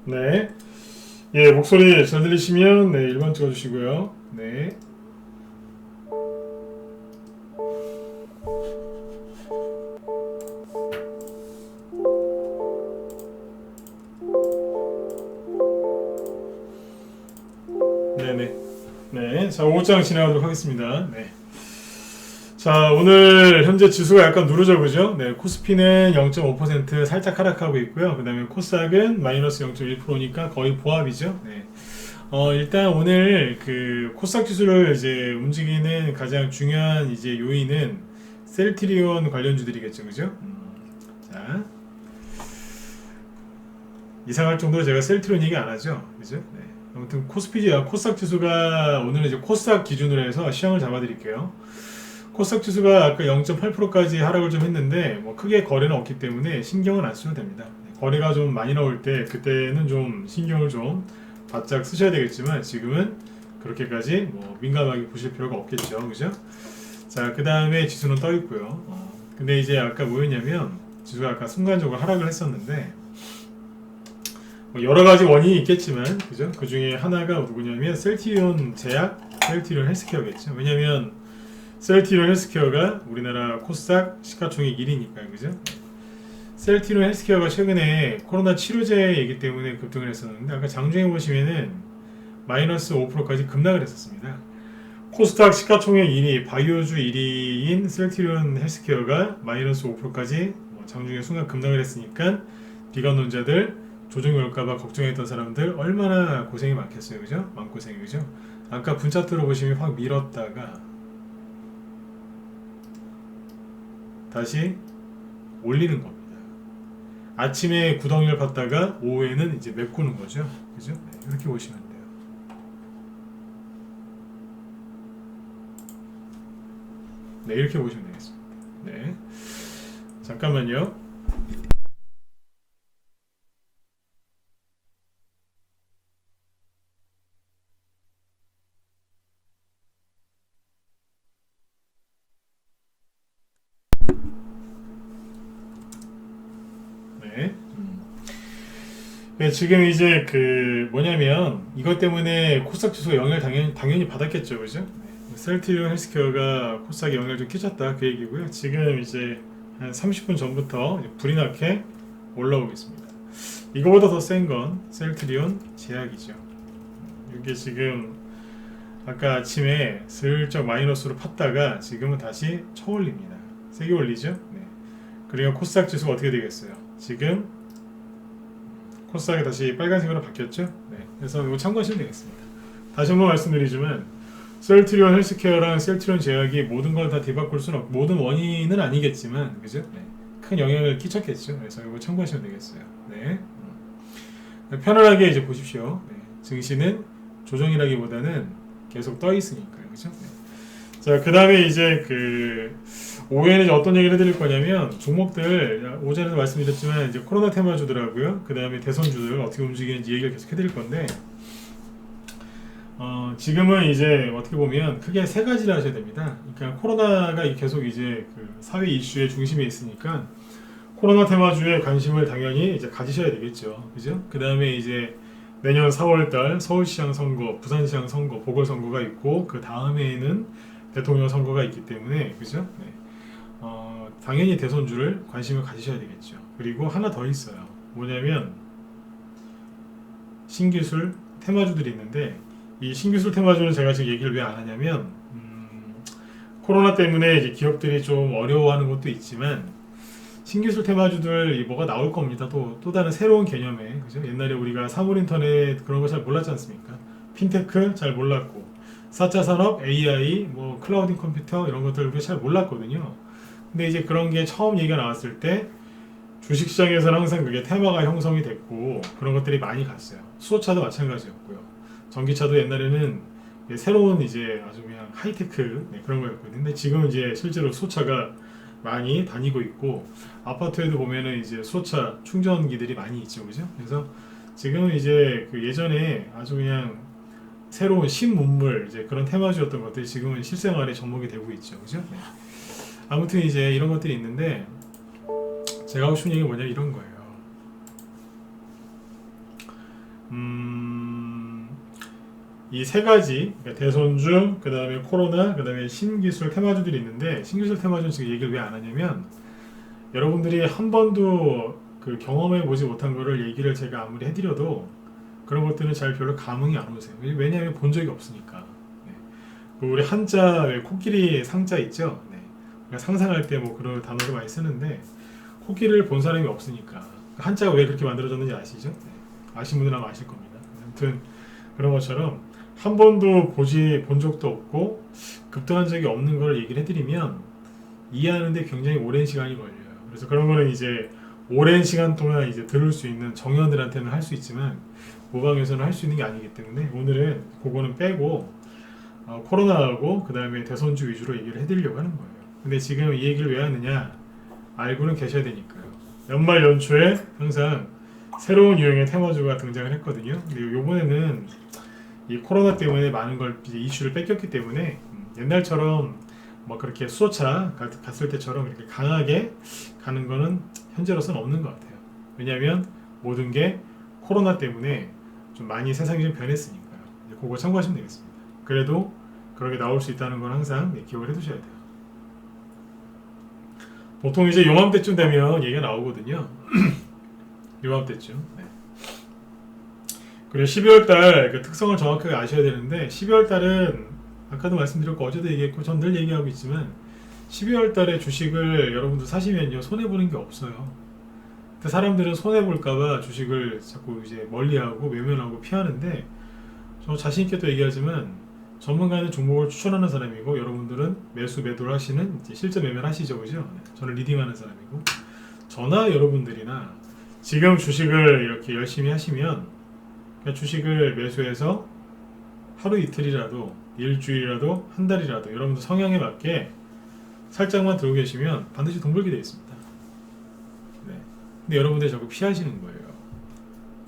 네. 예, 목소리 잘 들리시면 네, 1번 찍어주시고요. 네. 네네. 네. 자, 5장 진행하도록 하겠습니다. 네. 자, 오늘 현재 지수가 약간 누르죠, 그죠? 네, 코스피는 0.5% 살짝 하락하고 있고요. 그 다음에 코스닥은 마이너스 0.1%니까 거의 보합이죠. 네. 일단 오늘 그 코스닥 지수를 이제 움직이는 가장 중요한 이제 요인은 셀트리온 관련주들이겠죠, 그죠? 자, 이상할 정도로 제가 셀트리온 얘기 안 하죠, 그죠? 네. 아무튼 코스닥 지수가 오늘은 이제 코스닥 기준으로 해서 시황을 잡아드릴게요. 코스닥 지수가 아까 0.8%까지 하락을 좀 했는데 뭐 크게 거래는 없기 때문에 신경은 안 쓰셔도 됩니다. 거래가 좀 많이 나올 때 그때는 좀 신경을 좀 바짝 쓰셔야 되겠지만 지금은 그렇게까지 뭐 민감하게 보실 필요가 없겠죠, 그죠? 자, 그 다음에 지수는 떠 있고요. 근데 이제 아까 뭐였냐면 지수가 아까 순간적으로 하락을 했었는데 뭐 여러 가지 원인이 있겠지만 그죠? 그 중에 하나가 누구냐면 셀트리온 제약, 셀트리온 헬스케어겠죠. 왜냐면 셀트리온 헬스케어가 우리나라 코스닥 시가총액 1위니까요, 그죠? 셀트리온 헬스케어가 최근에 코로나 치료제이기 때문에 급등을 했었는데 아까 장중에 보시면은 마이너스 5%까지 급락을 했었습니다. 코스닥 시가총액 1위, 바이오주 1위인 셀트리온 헬스케어가 마이너스 5%까지 장중에 순간 급락을 했으니까 비관론자들 조정이 올까봐 걱정했던 사람들 얼마나 고생이 많겠어요, 그죠? 마음고생이, 그죠? 아까 분차 들어보시면 확 밀었다가 다시 올리는 겁니다. 아침에 구덩이를 팠다가 오후에는 이제 메꾸는 거죠. 그죠? 네, 이렇게 보시면 돼요. 네, 이렇게 보시면 되겠습니다. 네. 잠깐만요. 네. 네, 지금 이제 그 뭐냐면 이것 때문에 코스닥 지수가 영향을 당연히 받았겠죠, 그죠? 네. 셀트리온 헬스케어가 코스닥에 영향을 좀 끼쳤다 그 얘기고요. 지금 이제 한 30분 전부터 불이 나게 올라오고 있습니다. 이거보다 더 센 건 셀트리온 제약이죠. 이게 지금 아까 아침에 슬쩍 마이너스로 팠다가 지금은 다시 쳐올립니다. 세게 올리죠? 네. 그리고 코스닥 지수가 어떻게 되겠어요? 지금 코스닥이 다시 빨간색으로 바뀌었죠? 네. 그래서 이거 참고하시면 되겠습니다. 다시 한번 말씀드리지만 셀트리온 헬스케어랑 셀트리온 제약이 모든 걸 다 뒤바꿀 수는 없고 모든 원인은 아니겠지만 그죠? 네. 큰 영향을 끼쳤겠죠. 그래서 이거 참고하시면 되겠어요. 네. 편안하게 이제 보십시오. 네. 증시는 조정이라기보다는 계속 떠 있으니까요. 그죠? 네. 자, 그 다음에 이제 그 오후에는 이제 어떤 얘기를 해드릴 거냐면 종목들 오전에도 말씀드렸지만 이제 코로나 테마주더라고요. 그 다음에 대선주들 어떻게 움직이는지 얘기를 계속 해드릴 건데 지금은 이제 어떻게 보면 크게 세 가지를 하셔야 됩니다. 그러니까 코로나가 계속 이제 그 사회 이슈의 중심에 있으니까 코로나 테마주에 관심을 당연히 이제 가지셔야 되겠죠. 그죠? 그 다음에 이제 내년 4월달 서울시장 선거, 부산시장 선거, 보궐선거가 있고 그 다음에는 대통령 선거가 있기 때문에 그죠? 네. 당연히 대선주를 관심을 가지셔야 되겠죠. 그리고 하나 더 있어요. 뭐냐면 신기술 테마주들이 있는데 이 신기술 테마주는 제가 지금 얘기를 왜 안 하냐면 코로나 때문에 이제 기업들이 좀 어려워하는 것도 있지만 신기술 테마주들 뭐가 나올 겁니다. 또 다른 새로운 개념에 그죠? 옛날에 우리가 사물인터넷 그런 거 잘 몰랐지 않습니까? 핀테크 잘 몰랐고 4차 산업, AI, 뭐 클라우딩 컴퓨터 이런 것들 우리가 잘 몰랐거든요. 근데 이제 그런 게 처음 얘기가 나왔을 때 주식시장에서는 항상 그게 테마가 형성이 됐고 그런 것들이 많이 갔어요. 수소차도 마찬가지였고요. 전기차도 옛날에는 새로운 이제 아주 그냥 하이테크 그런 거였거든요. 근데 지금 이제 실제로 수소차가 많이 다니고 있고 아파트에도 보면은 이제 수소차 충전기들이 많이 있죠, 그죠? 그래서 지금은 이제 그 예전에 아주 그냥 새로운 신문물 이제 그런 테마주였던 것들이 지금은 실생활에 접목이 되고 있죠, 그죠? 네. 아무튼 이제 이런 것들이 있는데 제가 하고 싶은 얘기는 뭐냐 이런 거예요. 이 세 가지, 그러니까 대손주, 그 다음에 코로나, 그 다음에 신기술 테마주들이 있는데, 신기술 테마주는 지금 얘기를 왜 안 하냐면, 여러분들이 한 번도 그 경험해 보지 못한 거를 얘기를 제가 아무리 해드려도 그런 것들은 잘 별로 감흥이 안 오세요. 왜냐하면 본 적이 없으니까. 네. 그 우리 한자 코끼리 상자 있죠. 네. 우리가 상상할 때 뭐 그런 단어를 많이 쓰는데 코끼리를 본 사람이 없으니까. 한자가 왜 그렇게 만들어졌는지 아시죠? 네. 아시는 분들은 아마 아실 겁니다. 아무튼 그런 것처럼 한 번도 본 적도 없고 급등한 적이 없는 걸 얘기를 해드리면 이해하는데 굉장히 오랜 시간이 걸려요. 그래서 그런 거는 이제 오랜 시간 동안 이제 들을 수 있는 정의원들한테는 할 수 있지만 모방에서는 할 수 있는 게 아니기 때문에 오늘은 그거는 빼고 코로나하고 그 다음에 대선주 위주로 얘기를 해드리려고 하는 거예요. 근데 지금 이 얘기를 왜 하느냐, 알고는 계셔야 되니까요. 연말 연초에 항상 새로운 유형의 테마주가 등장을 했거든요. 근데 요번에는 이 코로나 때문에 많은 걸 이제 이슈를 뺏겼기 때문에 옛날처럼 뭐 그렇게 수소차 갔을 때처럼 이렇게 강하게 가는 거는 현재로서는 없는 것 같아요. 왜냐하면 모든 게 코로나 때문에 좀 많이 세상이 좀 변했으니까요. 이제 그거 참고하시면 되겠습니다. 그래도 그렇게 나올 수 있다는 건 항상 기억을 해두셔야 돼요. 보통 이제 요맘때쯤 되면 얘기가 나오거든요. 요맘때쯤. 네. 그리고 12월달 그 특성을 정확하게 아셔야 되는데 12월달은 아까도 말씀드렸고 어제도 얘기했고 전 늘 얘기하고 있지만 12월달에 주식을 여러분들 사시면요 손해보는 게 없어요. 근데 사람들은 손해볼까봐 주식을 자꾸 이제 멀리하고 외면하고 피하는데 저 자신있게 또 얘기하지만 전문가는 종목을 추천하는 사람이고 여러분들은 매수 매도를 하시는 이제 실제 매매를 하시죠, 그죠? 저는 리딩하는 사람이고 저나 여러분들이나 지금 주식을 이렇게 열심히 하시면 그냥 주식을 매수해서 하루 이틀이라도 일주일이라도 한 달이라도 여러분들 성향에 맞게 살짝만 들고 계시면 반드시 돈 벌게 되어 있습니다. 네. 근데 여러분들이 자꾸 피하시는 거예요.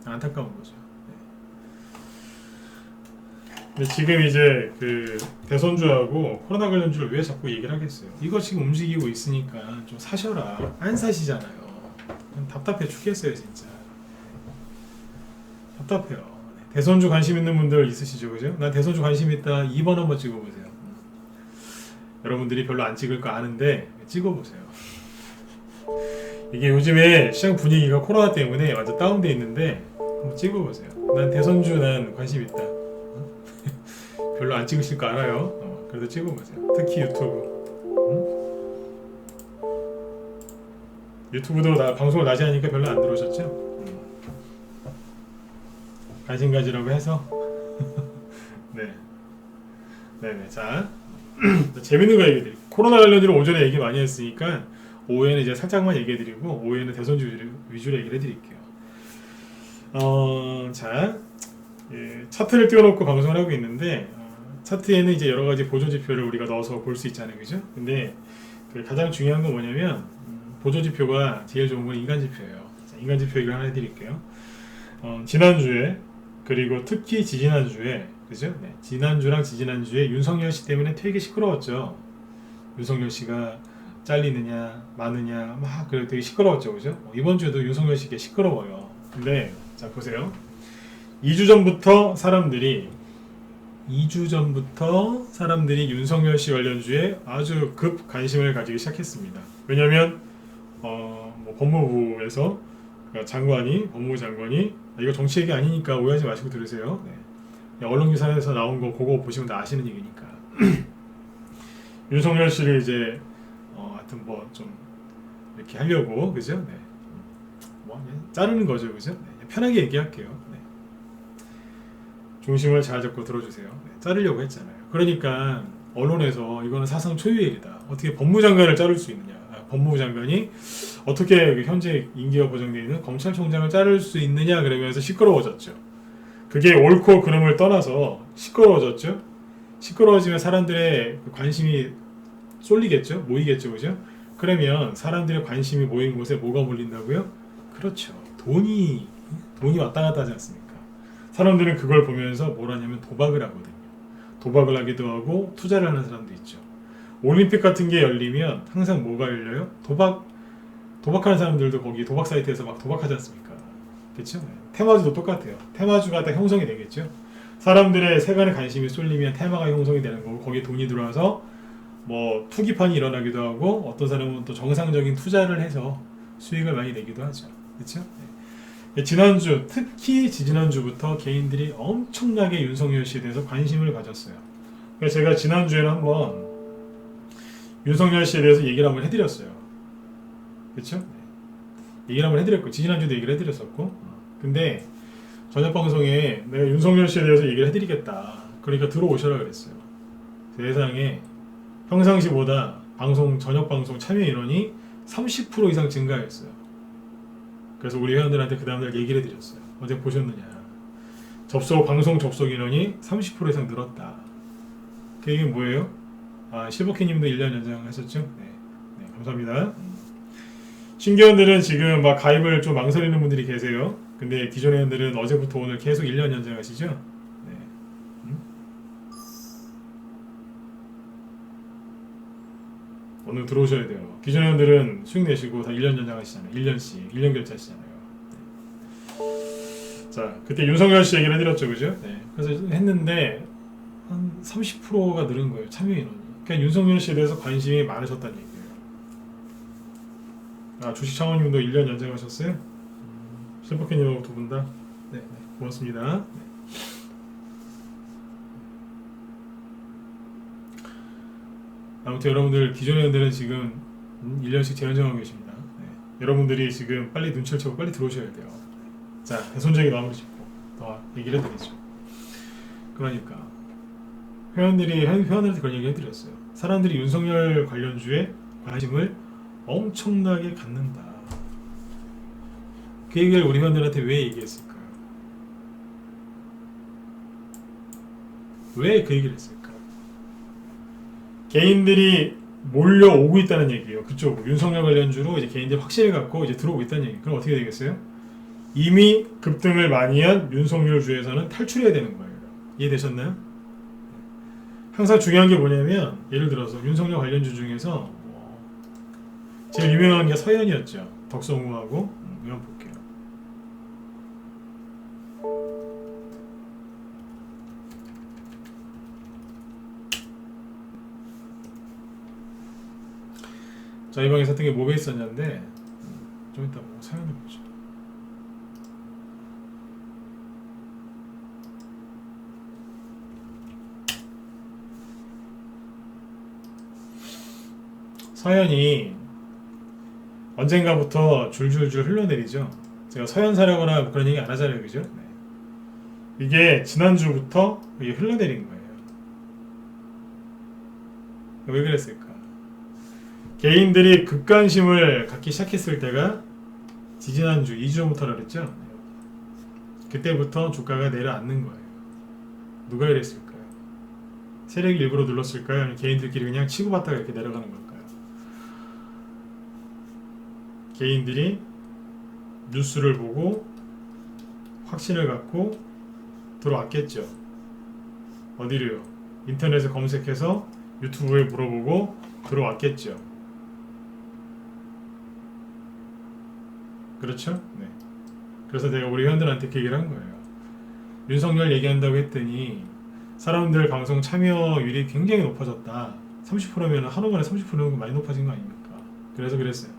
안타까운 거죠. 근데 지금 이제 그 대선주하고 코로나 관련주를 왜 자꾸 얘기를 하겠어요? 이거 지금 움직이고 있으니까 좀 사셔라. 안 사시잖아요. 답답해 죽겠어요 진짜. 답답해요. 대선주 관심 있는 분들 있으시죠, 그죠? 난 대선주 관심 있다. 2번 한번 찍어보세요. 여러분들이 별로 안 찍을 거 아는데 찍어보세요. 이게 요즘에 시장 분위기가 코로나 때문에 완전 다운돼 있는데 한번 찍어보세요. 난 대선주 난 관심 있다. 별로 안 찍으실 거 알아요. 그래도 찍어보세요. 특히 유튜브. 유튜브도 방송을 낮에 하니까 별로 안 들어오셨죠? 관심 가지라고 해서. 네. 네네. 자, 재밌는 거 얘기해드릴게요. 코로나 관련주로 오전에 얘기 많이 했으니까 오후에는 이제 살짝만 얘기해드리고 오후에는 대선주 위주로 얘기를 해드릴게요. 자, 예, 차트를 띄워놓고 방송을 하고 있는데 차트에는 이제 여러 가지 보조 지표를 우리가 넣어서 볼 수 있잖아요, 그죠? 근데 그 가장 중요한 건 뭐냐면 보조 지표가 제일 좋은 건 인간 지표예요. 자, 인간 지표 얘기를 하나 해드릴게요. 지난주에 그리고 특히 지지난주에 그죠? 네, 지난주랑 지지난주에 윤석열 씨 때문에 되게 시끄러웠죠. 윤석열 씨가 잘리느냐 마느냐 막 그래 되게 시끄러웠죠, 그죠? 이번 주에도 윤석열 씨가 시끄러워요. 근데 자 보세요. 2주 전부터 사람들이 윤석열 씨 관련주에 아주 급 관심을 가지기 시작했습니다. 왜냐하면 뭐 법무부에서 법무부 장관이 이거 정치 얘기 아니니까 오해하지 마시고 들으세요. 네. 언론 기사에서 나온 거 그거 보시면 다 아시는 얘기니까. 윤석열 씨를 이제 하여튼 뭐 좀 이렇게 하려고 그죠? 네. 뭐 자르는 거죠, 그죠? 네. 편하게 얘기할게요. 네. 중심을 잘 잡고 들어주세요. 네. 자르려고 했잖아요. 그러니까 언론에서 이거는 사상 초유의 일이다. 어떻게 법무장관을 자를 수 있느냐? 법무부 장관이 어떻게 현재 임기가 보장되어 있는 검찰총장을 자를 수 있느냐 그러면서 시끄러워졌죠. 그게 옳고 그름을 떠나서 시끄러워졌죠. 시끄러워지면 사람들의 관심이 쏠리겠죠. 모이겠죠. 그죠? 그러면 사람들의 관심이 모인 곳에 뭐가 몰린다고요? 그렇죠. 돈이 왔다 갔다 하지 않습니까? 사람들은 그걸 보면서 뭘 하냐면 도박을 하거든요. 도박을 하기도 하고 투자를 하는 사람도 있죠. 올림픽 같은 게 열리면 항상 뭐가 열려요? 도박하는 사람들도 거기 도박 사이트에서 막 도박하지 않습니까? 그렇죠? 테마주도 똑같아요. 테마주가 다 형성이 되겠죠. 사람들의 세간에 관심이 쏠리면 테마가 형성이 되는 거고 거기에 돈이 들어와서 뭐 투기판이 일어나기도 하고 어떤 사람은 또 정상적인 투자를 해서 수익을 많이 내기도 하죠. 그렇죠? 지난주 특히 지지난주부터 개인들이 엄청나게 윤석열 씨에 대해서 관심을 가졌어요. 그러니까 제가 지난주에는 한번 윤석열 씨에 대해서 얘기를 한번 해드렸어요. 그렇죠? 얘기를 한번 해드렸고 지난주도 얘기를 해드렸었고 근데 저녁 방송에 내가 윤석열 씨에 대해서 얘기를 해드리겠다. 그러니까 들어오셔라 그랬어요. 세상에 평상시보다 저녁 방송 참여 인원이 30% 이상 증가했어요. 그래서 우리 회원들한테 그 다음날 얘기를 해드렸어요. 어제 보셨느냐. 방송 접속 인원이 30% 이상 늘었다. 그 얘기는 뭐예요? 실버키님도 1년 연장하셨죠? 네, 감사합니다. 신규원들은 지금 막 가입을 좀 망설이는 분들이 계세요. 근데 기존 회원들은 어제부터 오늘 계속 1년 연장하시죠? 네. 오늘 들어오셔야 돼요. 기존 회원들은 수익 내시고 다 1년 연장하시잖아요. 1년씩, 1년 결제하시잖아요. 네. 자, 그때 윤석열 씨 얘기를 해드렸죠, 그죠? 네. 그래서 했는데 한 30%가 늘은 거예요, 참여 인원이. 그러니까 윤석열 씨에 대해서 관심이 많으셨다는 얘기예요. 주식 창원님도 1년 연장하셨어요? 실버캐님하고 두 분 다? 네, 고맙습니다. 네. 아무튼 여러분들 기존 회원들은 지금 1년씩 재연장하고 계십니다. 네. 여러분들이 지금 빨리 눈치를 채고 빨리 들어오셔야 돼요. 자, 대손정이 마무리 짓고 더 얘기를 해드리죠. 그러니까 회원들한테 그런 얘기 해드렸어요. 사람들이 윤석열 관련주에 관심을 엄청나게 갖는다. 그 얘기를 우리 회원들한테 왜 얘기했을까요? 왜 그 얘기를 했을까요? 개인들이 몰려오고 있다는 얘기예요. 그쪽 윤석열 관련주로 이제 개인들이 확신을 갖고 이제 들어오고 있다는 얘기. 그럼 어떻게 되겠어요? 이미 급등을 많이 한 윤석열 주에서는 탈출해야 되는 거예요. 이해되셨나요? 항상 중요한 게 뭐냐면 예를 들어서 윤석열 관련주 중에서 제일 유명한 게 서현이었죠. 덕성우하고 한번 볼게요. 자, 이 방에 샀던 게 뭐가 있었냐인데 좀 이따 서현을 보죠. 서현이 언젠가부터 줄줄줄 흘러내리죠. 제가 서현 사려거나 그런 얘기 안 하잖아요, 그죠? 네. 이게 지난주부터 이게 흘러내린 거예요. 왜 그랬을까? 개인들이 급관심을 갖기 시작했을 때가 지지난주 2주 전부터라 그랬죠? 그때부터 주가가 내려앉는 거예요. 누가 이랬을까요? 세력이 일부러 눌렀을까요? 아니면 개인들끼리 그냥 치고받다가 이렇게 내려가는 걸까요? 개인들이 뉴스를 보고 확신을 갖고 들어왔겠죠. 어디로요? 인터넷에 검색해서 유튜브에 물어보고 들어왔겠죠. 그렇죠? 네. 그래서 내가 우리 회원들한테 그 얘기를 한 거예요. 윤석열 얘기한다고 했더니 사람들 방송 참여율이 굉장히 높아졌다. 30%면 한우 만에 30%는 많이 높아진 거 아닙니까? 그래서 그랬어요.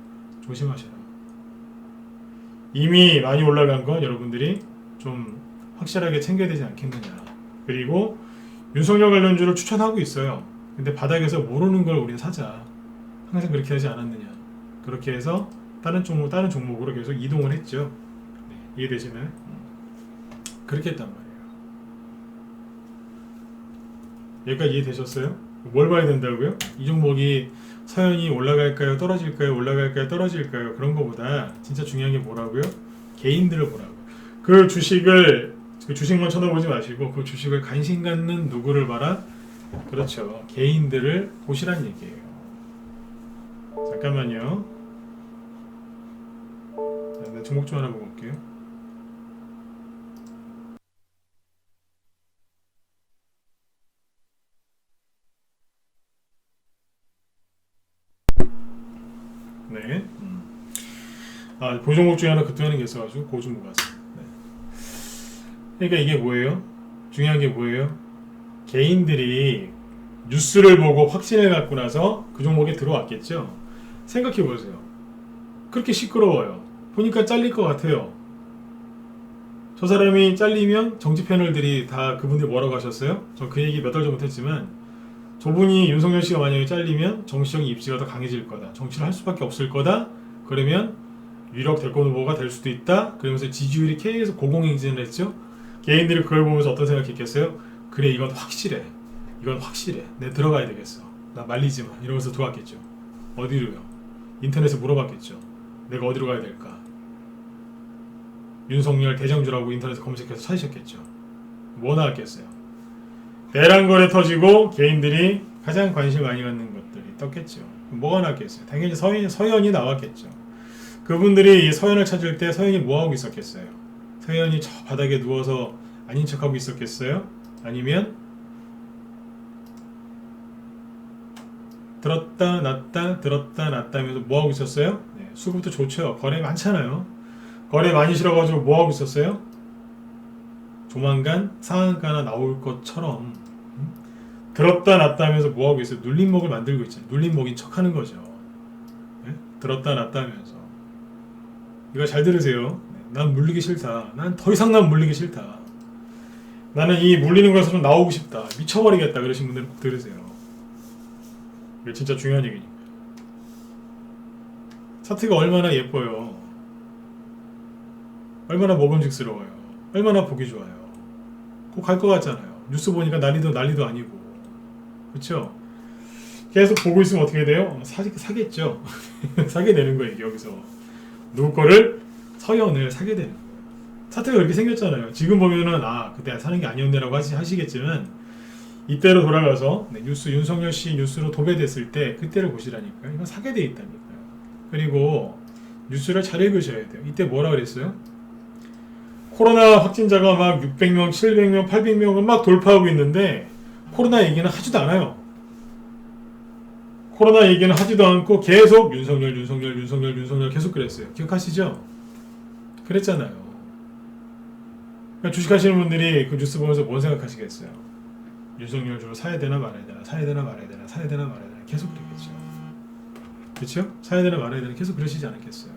조심하셔라. 이미 많이 올라간 건 여러분들이 좀 확실하게 챙겨야 되지 않겠느냐. 그리고 윤석열 관련주를 추천하고 있어요. 근데 바닥에서 모르는 걸 우리는 사자. 항상 그렇게 하지 않았느냐. 그렇게 해서 다른 종목으로 계속 이동을 했죠. 네, 이해되시나요? 그렇게 했단 말이에요. 여기까지 이해되셨어요? 뭘 봐야 된다고요? 이 종목이 서현이 올라갈까요? 떨어질까요? 올라갈까요? 떨어질까요? 그런 거보다 진짜 중요한 게 뭐라고요? 개인들을 보라고요. 그 주식만 쳐다보지 마시고 그 주식을 관심 갖는 누구를 봐라? 그렇죠. 개인들을 보시란 얘기예요. 잠깐만요. 네, 종목 좀 하나 보고 올게요. 네. 보종목 중에 하나 급등하는 게 있어가지고 그 종목 봤어요. 그러니까 이게 뭐예요? 중요한 게 뭐예요? 개인들이 뉴스를 보고 확신을 갖고 나서 그 종목에 들어왔겠죠? 생각해 보세요. 그렇게 시끄러워요. 보니까 잘릴 것 같아요. 저 사람이 잘리면 정치 패널들이 다 그분들 뭐라고 하셨어요? 저 그 얘기 몇 달 전부터 했지만 저분이 윤석열 씨가 만약에 잘리면 정치적인 입지가 더 강해질 거다. 정치를 할 수밖에 없을 거다. 그러면 유력 대권 후보가 될 수도 있다. 그러면서 지지율이 계속 고공행진을 했죠. 개인들이 그걸 보면서 어떤 생각했겠어요? 그래 이건 확실해. 이건 확실해. 내 들어가야 되겠어. 나 말리지 마. 이러면서 들어왔겠죠. 어디로요? 인터넷에 물어봤겠죠. 내가 어디로 가야 될까? 윤석열 대장주라고 인터넷에 검색해서 찾으셨겠죠. 뭐 나왔겠어요? 대란거래 터지고 개인들이 가장 관심 많이 갖는 것들이 떴겠죠. 뭐가 나왔겠어요? 당연히 서현이 나왔겠죠. 그분들이 서현을 찾을 때 서현이 뭐하고 있었겠어요? 서현이 저 바닥에 누워서 아닌 척하고 있었겠어요? 아니면 들었다 놨다 하면서 뭐하고 있었어요? 네, 수급도 좋죠. 거래 많잖아요. 거래 많이 실어가지고 뭐하고 있었어요? 조만간 상한가나 나올 것처럼 들었다 놨다 하면서 뭐하고 있어요? 눌림목을 만들고 있잖아요. 눌림목인 척 하는 거죠. 네? 들었다 놨다 하면서 이거 잘 들으세요. 네, 난 물리기 싫다. 난 더 이상 난 물리기 싫다. 나는 이 물리는 거에서 좀 나오고 싶다. 미쳐버리겠다. 그러신 분들은 꼭 들으세요. 이게 진짜 중요한 얘기니까. 차트가 얼마나 예뻐요. 얼마나 먹음직스러워요. 얼마나 보기 좋아요. 꼭 갈 것 같잖아요. 뉴스 보니까 난리도 아니고. 그쵸? 계속 보고 있으면 어떻게 돼요? 사겠죠. 사게 되는 거예요. 여기서. 누구 거를 서연을 사게 되는 거예요. 차트가 그렇게 생겼잖아요. 지금 보면은 그때 사는 게 아니었네라고 하시겠지만 이때로 돌아가서 윤석열 씨 뉴스로 도배됐을 때 그때를 보시라니까요. 이건 사게 돼 있다니까요. 그리고 뉴스를 잘 읽으셔야 돼요. 이때 뭐라 그랬어요? 코로나 확진자가 막 600명, 700명, 800명을 막 돌파하고 있는데 코로나 얘기는 하지도 않아요. 코로나 얘기는 하지도 않고 계속 윤석열 계속 그랬어요. 기억하시죠? 그랬잖아요. 그러니까 주식하시는 분들이 그 뉴스 보면서 뭔 생각하시겠어요? 윤석열 주로 사야 되나 말아야 되나, 사야 되나 말아야 되나, 사야 되나 말아야 되나 계속 그랬겠죠. 그렇죠? 사야 되나 말아야 되나 계속 그러시지 않았겠어요.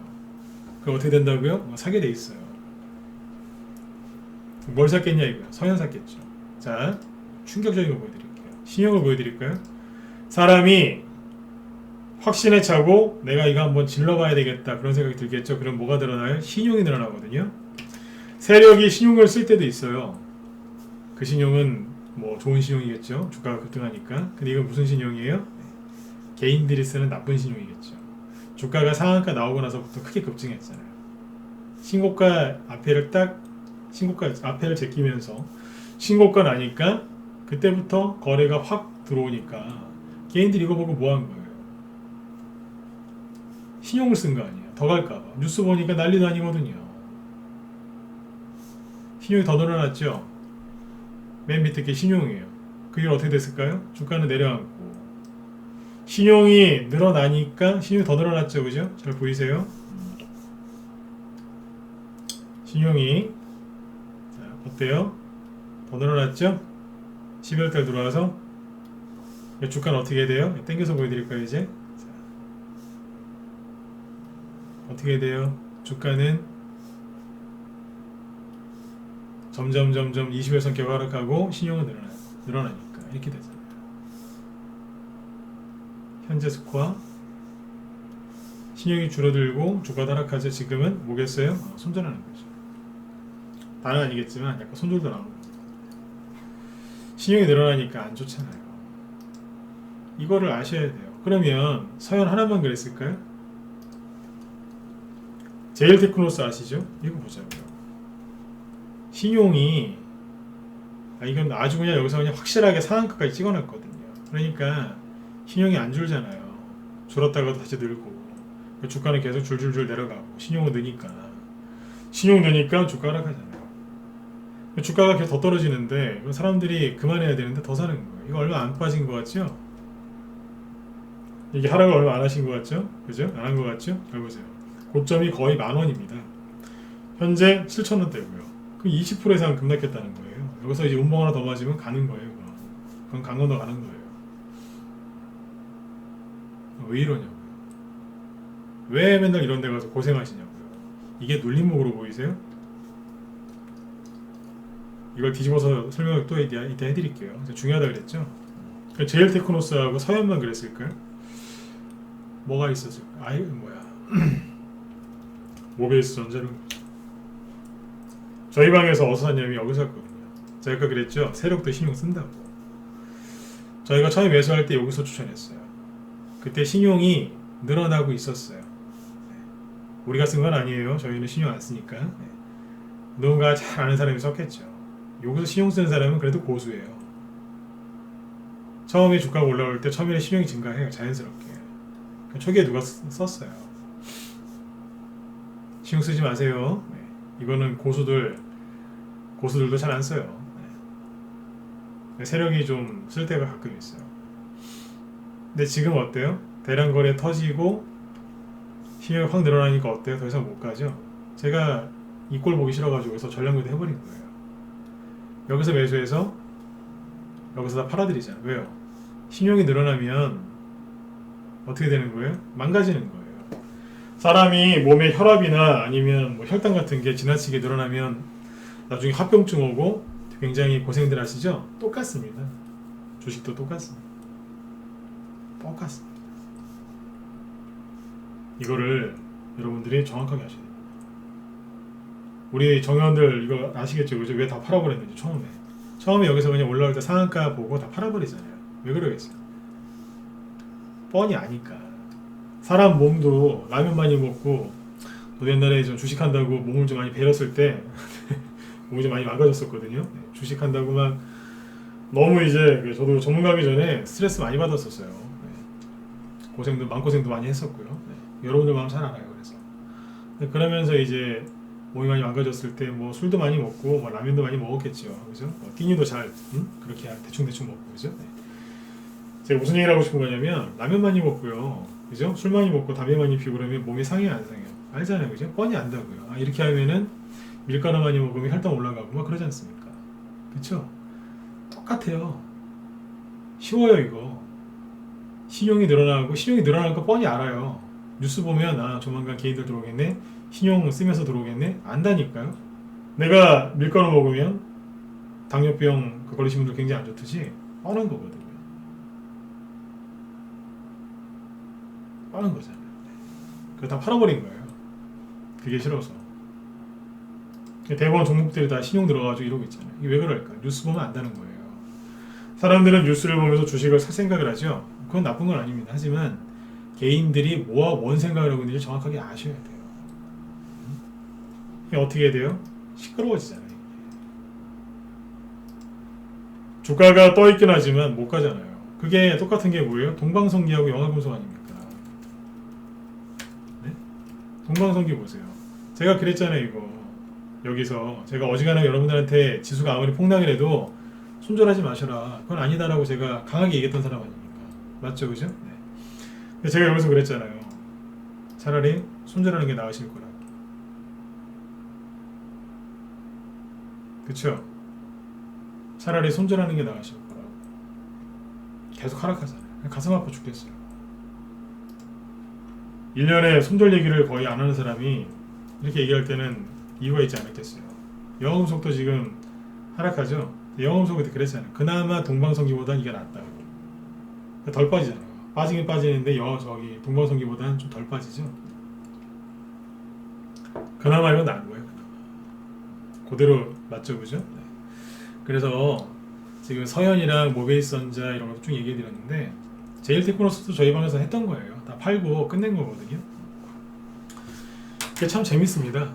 그럼 어떻게 된다고요? 사게 돼 있어요. 뭘 샀겠냐 이거야. 서현 샀겠죠. 자, 충격적인 거 보여드릴게요. 신용을 보여드릴까요? 사람이 확신에 차고 내가 이거 한번 질러봐야 되겠다 그런 생각이 들겠죠. 그럼 뭐가 늘어나요? 신용이 늘어나거든요. 세력이 신용을 쓸 때도 있어요. 그 신용은 뭐 좋은 신용이겠죠. 주가가 급등하니까. 근데 이건 무슨 신용이에요? 개인들이 쓰는 나쁜 신용이겠죠. 주가가 상한가 나오고 나서부터 크게 급증했잖아요. 신고가 앞에를 제끼면서 신고가 나니까 그때부터 거래가 확 들어오니까 개인들이 이거 보고 뭐 한 거예요? 신용을 쓴 거 아니에요. 더 갈까봐. 뉴스 보니까 난리도 아니거든요. 신용이 더 늘어났죠? 맨 밑에 게 신용이에요. 그 이후 어떻게 됐을까요? 주가는 내려앉고 신용이 늘어나니까 신용이 더 늘어났죠. 그죠? 잘 보이세요? 신용이 어때요? 더 늘어났죠? 12월달 들어와서 주가는 어떻게 돼요? 땡겨서 보여드릴까요 이제? 자, 어떻게 돼요? 주가는 점점 20일 성격 하락하고 신용은 늘어나니까 이렇게 되잖아요. 현재 스코어 신용이 줄어들고 주가도 하락하죠. 지금은 뭐겠어요? 손절하는 거죠. 다는 아니겠지만 약간 손절도 나오는 겁니다. 신용이 늘어나니까 안 좋잖아요. 이거를 아셔야 돼요. 그러면 서현 하나만 그랬을까요? 제일테크노스 아시죠? 이거 보자고요. 신용이 이건 아주 그냥 여기서 그냥 확실하게 상한가까지 찍어놨거든요. 그러니까 신용이 안 줄잖아요. 줄었다가도 다시 늘고 주가는 계속 줄줄줄 내려가고 신용은 느니까 주가 하락하잖아요. 주가가 계속 더 떨어지는데 사람들이 그만해야 되는데 더 사는 거예요. 이거 얼마 안 빠진 것 같죠? 이게 하락을 얼마 안 하신 것 같죠? 그죠? 안 한 것 같죠? 잘 보세요. 고점이 거의 10,000원입니다. 현재 7,000원대고요. 그 20% 이상 급락했다는 거예요. 여기서 이제 운봉 하나 더 맞으면 가는 거예요. 그건 간 건너 가는 거예요. 왜 이러냐고요. 왜 맨날 이런 데 가서 고생하시냐고요. 이게 눌림목으로 보이세요? 이걸 뒤집어서 설명을 또 이따 해드릴게요. 중요하다 그랬죠? 제일 테크노스하고 서현만 그랬을까요? 뭐가 있었을까? 아이 뭐야. 모베이스 전자는 저희 방에서 어디서 샀냐면 여기서 샀거든요. 제가 아까 그랬죠? 세력도 신용 쓴다고. 저희가 처음에 매수할 때 여기서 추천했어요. 그때 신용이 늘어나고 있었어요. 우리가 쓴 건 아니에요. 저희는 신용 안 쓰니까. 누군가 잘 아는 사람이 썼겠죠. 여기서 신용 쓰는 사람은 그래도 고수예요. 처음에 주가가 올라올 때 처음에는 신용이 증가해요. 자연스럽게. 초기에 누가 썼어요. 신용 쓰지 마세요. 이거는 고수들도 잘 안 써요. 세력이 좀 쓸 때가 가끔 있어요. 근데 지금 어때요? 대량 거래 터지고 신용이 확 늘어나니까 어때요? 더 이상 못 가죠? 제가 이 꼴 보기 싫어가지고 여기서 전략매도 해버린 거예요. 여기서 매수해서 여기서 다 팔아드리잖아요. 왜요? 신용이 늘어나면 어떻게 되는 거예요? 망가지는 거예요. 사람이 몸에 혈압이나 아니면 뭐 혈당 같은 게 지나치게 늘어나면 나중에 합병증 오고 굉장히 고생들 하시죠? 똑같습니다. 주식도 똑같습니다. 똑같습니다. 이거를 여러분들이 정확하게 하셔야 됩니다. 우리 정회원들 이거 아시겠죠? 그죠? 왜 다 팔아버렸는지 처음에 여기서 그냥 올라올 때 상한가 보고 다 팔아버리잖아요. 왜 그러겠어요? 뻔히 아니까. 사람 몸도 라면 많이 먹고 또 옛날에 좀 주식한다고 몸을 좀 많이 베렸을 때 몸이 좀 많이 망가졌었거든요. 주식한다고 막 너무 이제 저도 전문가기 전에 스트레스 많이 받았었어요. 마음고생도 많이 했었고요. 여러분들 마음 잘 알아요. 그래서 그러면서 이제 몸이 많이 망가졌을 때 뭐 술도 많이 먹고 뭐 라면도 많이 먹었겠죠. 그죠? 끼니도 잘 그렇게 대충 먹고 그죠? 제가 무슨 얘기를 하고 싶은 거냐면 라면 많이 먹고요. 그죠? 술 많이 먹고 담배 많이 피우고 그러면 몸이 상해요, 안 상해요? 알잖아요. 그죠? 뻔히 안다고요. 이렇게 하면은 밀가루 많이 먹으면 혈당 올라가고 막 그러지 않습니까? 그쵸? 똑같아요. 쉬워요, 이거. 신용이 늘어날 거 뻔히 알아요. 뉴스 보면 조만간 개인들 들어오겠네. 신용 쓰면서 들어오겠네. 안다니까요. 내가 밀가루 먹으면 당뇨병 걸리신 분들 굉장히 안 좋듯이 뻔한 거거든요. 뻔한 거잖아요. 그거 다 팔아버린 거예요. 그게 싫어서. 대부분 종목들이 다 신용 들어가지고 이러고 있잖아요. 이게 왜 그럴까? 뉴스 보면 안다는 거예요. 사람들은 뉴스를 보면서 주식을 살 생각을 하죠. 그건 나쁜 건 아닙니다. 하지만 개인들이 뭐와 뭔 생각을 하고 있는지 정확하게 아셔야 돼요. 이게 어떻게 돼요? 시끄러워지잖아요. 주가가 떠있긴 하지만 못 가잖아요. 그게 똑같은 게 뭐예요? 동방성기하고 영화금속 아닙니까? 네? 동방성기 보세요. 제가 그랬잖아요, 이거. 여기서 제가 어지간하게 여러분들한테 지수가 아무리 폭락을 해도 손절하지 마셔라. 그건 아니다라고 제가 강하게 얘기했던 사람 아닙니까? 맞죠, 그죠? 네. 제가 여기서 그랬잖아요. 차라리 손절하는 게 나으실 거라고. 그쵸? 차라리 손절하는 게 나으실 거라고. 계속 하락하잖아요. 가슴 아파 죽겠어요. 1년에 손절 얘기를 거의 안 하는 사람이 이렇게 얘기할 때는 이유가 있지 않았겠어요. 영화금속도 지금 하락하죠? 영화금속 그때 그랬잖아요. 그나마 동방성기보다는 이게 낫다고. 덜 빠지잖아요. 빠지긴 빠지는데 동방성기보다는 좀 덜 빠지죠? 그나마 이건 나은 거예요. 그나마. 그대로 맞죠, 그죠? 네. 그래서 지금 서현이랑 모베이스전자 이런 것도 쭉 얘기해 드렸는데 제일테크노스도 저희 방에서 했던 거예요. 다 팔고 끝낸 거거든요. 그게 참 재밌습니다.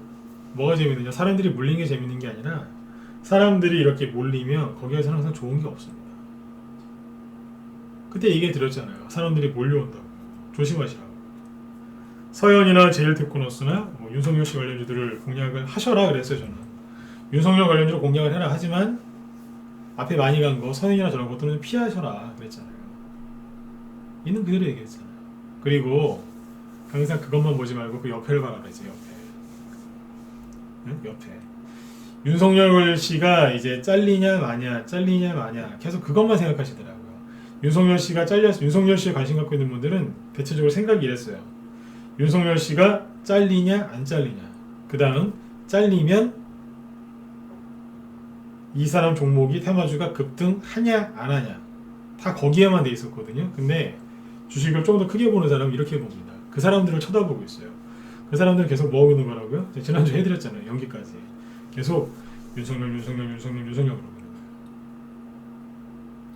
뭐가 재밌느냐? 사람들이 물린 게 재밌는 게 아니라 사람들이 이렇게 몰리면 거기에서는 항상 좋은 게 없습니다. 그때 얘기해 드렸잖아요. 사람들이 몰려온다고. 조심하시라고. 서현이나 제일테크노스나 윤석열 씨 관련주들을 공략을 하셔라 그랬어요. 저는 윤석열 관련주로 공략을 해라. 하지만 앞에 많이 간 거 서현이나 저런 것들은 피하셔라 그랬잖아요. 있는 그대로 얘기했잖아요. 그리고 항상 그것만 보지 말고 그 옆에를 봐라 그랬지. 옆에. 응? 옆에. 윤석열 씨가 이제 잘리냐 마냐 잘리냐 마냐 계속 그것만 생각하시더라고요. 윤석열 씨가 잘렸 윤석열 씨에 관심 갖고 있는 분들은 대체적으로 생각이 이랬어요. 윤석열 씨가 잘리냐 안 잘리냐. 그 다음 잘리면 이 사람 종목이 테마주가 급등하냐 안 하냐. 다 거기에만 돼 있었거든요. 근데 주식을 좀 더 크게 보는 사람은 이렇게 봅니다. 그 사람들을 쳐다보고 있어요. 그 사람들은 계속 뭐 하고 있는 거라고요? 지난주에 해드렸잖아요. 연기까지. 계속 윤석열 그러고 있는 거예요.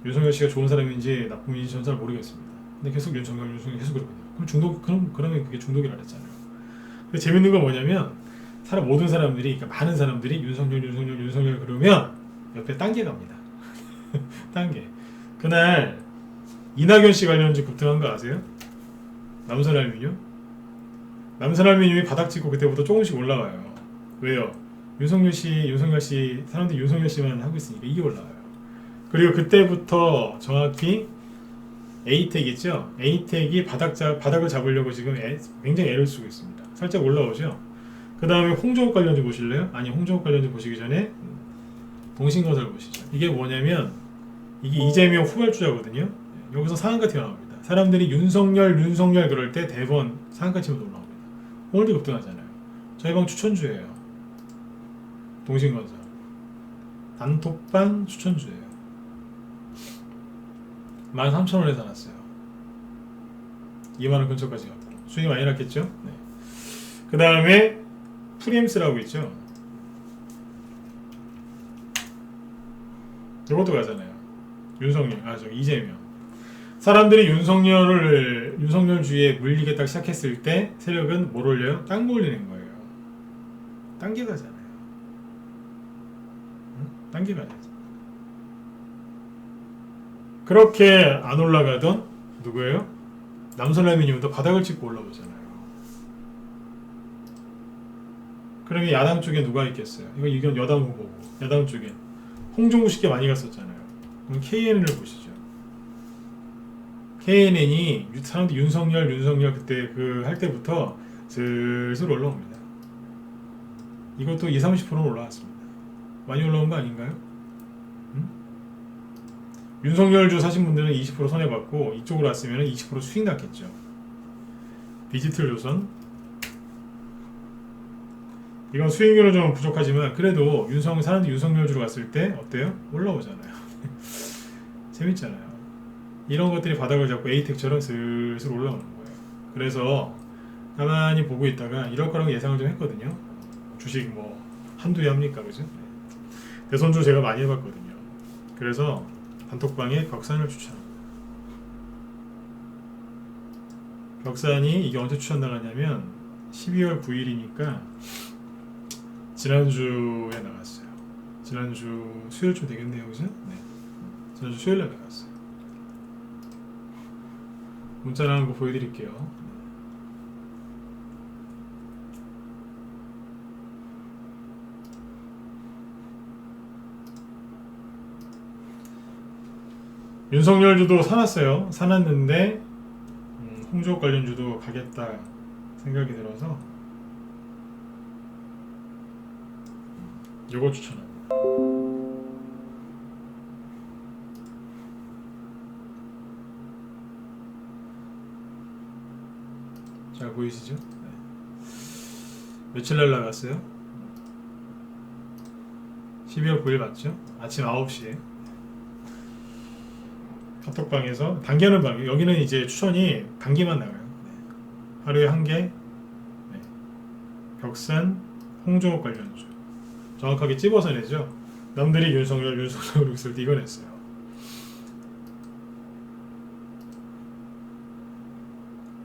윤석열 씨가 좋은 사람인지 나쁜 분인지 저는 잘 모르겠습니다. 근데 계속 윤석열 계속 그러거든요. 그러면 그게 중독이라 그랬잖아요. 근데 재밌는 건 뭐냐면 모든 사람들이 그러니까 많은 사람들이 윤석열 그러면 옆에 딴 게 갑니다. 딴 게. 그날 이낙연 씨 관련주 급등한 거 아세요? 남선알미늄? 남선알미늄이 바닥 찍고 그때부터 조금씩 올라와요. 왜요? 윤석열 씨 사람들이 윤석열 씨만 하고 있으니까 이게 올라와요. 그리고 그때부터 정확히 에이텍 있죠? 에이텍이 바닥을 잡으려고 지금 굉장히 애를 쓰고 있습니다. 살짝 올라오죠? 그 다음에 홍종욱 관련주 보실래요? 아니, 홍종욱 관련주 보시기 전에 동신건설 보시죠. 이게 뭐냐면 이게 이재명 후발주자거든요. 여기서 상한가 튀어나옵니다. 사람들이 윤석열 그럴 때 대번 상한가 치면 올라옵니다. 오늘도 급등하잖아요. 저희 방 추천주예요. 동신건설 단톡방 추천주예요. 13,000원에 사놨어요. 2만원 근처까지 갔고 수익이 많이 났겠죠? 네. 그 다음에 프리엠스라고 있죠. 이것도 가잖아요. 이재명. 사람들이 윤석열 주위에 물리게 딱 시작했을 때 세력은 뭘 올려요? 딴 거 올리는 거예요. 딴 게 가잖아요. 응? 딴 게 가야지. 그렇게 안 올라가던 누구예요? 남선알미늄도 바닥을 찍고 올라오잖아요. 그러면 야당 쪽에 누가 있겠어요? 이건 여당 후보고 야당 쪽에 홍종우 씨께 많이 갔었잖아요. 그럼 KNN을 보시죠. KNN이 사람들 윤석열 그때 그 할 때부터 슬슬 올라옵니다. 이것도 20-30%는 올라왔습니다. 많이 올라온 거 아닌가요? 응? 윤석열주 사신 분들은 20% 손해받고 이쪽으로 왔으면 20% 수익 났겠죠. 디지털 조선 이건 수익률은 좀 부족하지만 그래도 사람들이 윤석열주로 갔을 때 어때요? 올라오잖아요. 재밌잖아요. 이런 것들이 바닥을 잡고 에이텍처럼 슬슬 올라오는 거예요. 그래서 가만히 보고 있다가 이럴 거라고 예상을 좀 했거든요. 주식 뭐 한두에 합니까, 그죠? 대선주 제가 많이 해봤거든요. 그래서 단톡방에 벽산을 추천합니다. 벽산이 이게 언제 추천 나갔냐면 12월 9일이니까 지난주에 나갔어요. 지난주 수요일쯤 되겠네요, 그죠? 네. 지난주 수요일날 나갔어요. 문자 나온 거 보여드릴게요. 윤석열주도 사놨어요. 사놨는데 홍조업 관련주도 가겠다 생각이 들어서 요거 추천합니다. 잘 보이시죠? 네. 며칠날 나갔어요? 12월 9일 맞죠? 아침 9시에 카톡방에서 단계는 방 여기는 이제 추천이 단기만 나와요. 네. 하루에 한 개. 네. 벽산 홍종업 관련주 정확하게 찝어서 내죠. 남들이 윤석열으로 있을 때 이거 냈어요.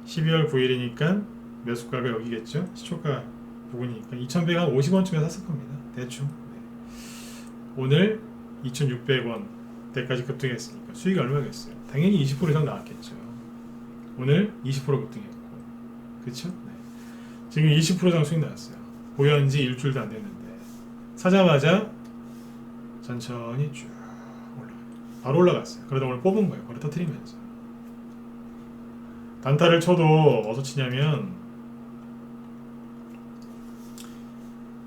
(12월 9일이니까) 매수가가 여기겠죠. 시초가 부분이니까 2,150원쯤에 샀을 겁니다. 대충. 네. 오늘 2,600원 때까지 급등했으니까 수익이 얼마겠어요? 당연히 20% 이상 나왔겠죠. 오늘 20% 급등했고, 그렇죠? 네. 지금 20% 이상 수익 나왔어요. 보유한 지 일주일도 안 됐는데 사자마자 천천히 쭉 올라가요. 바로 올라갔어요. 그러다 오늘 뽑은 거예요. 거래 터뜨리면서. 단타를 쳐도 어디서 치냐면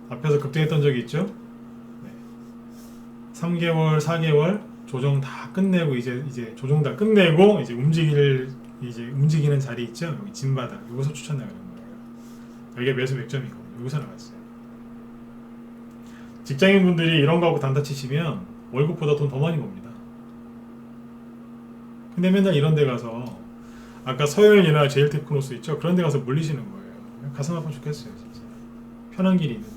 앞에서 급등했던 적이 있죠? 3개월, 4개월 조정 다 끝내고 이제 조정 다 끝내고 이제 움직이는 자리 있죠? 여기 진바닥. 여기서 추천 나가는 거예요. 여기가 매수 맥점이거든요. 여기서 나갔어요. 직장인분들이 이런 거 하고 단타 치시면 월급보다 돈 더 많이 법니다. 근데 맨날 이런 데 가서 아까 서현이나 제일테크노스 있죠? 그런 데 가서 물리시는 거예요. 가슴 아파 죽겠어요, 진짜. 편한 길이 있는데.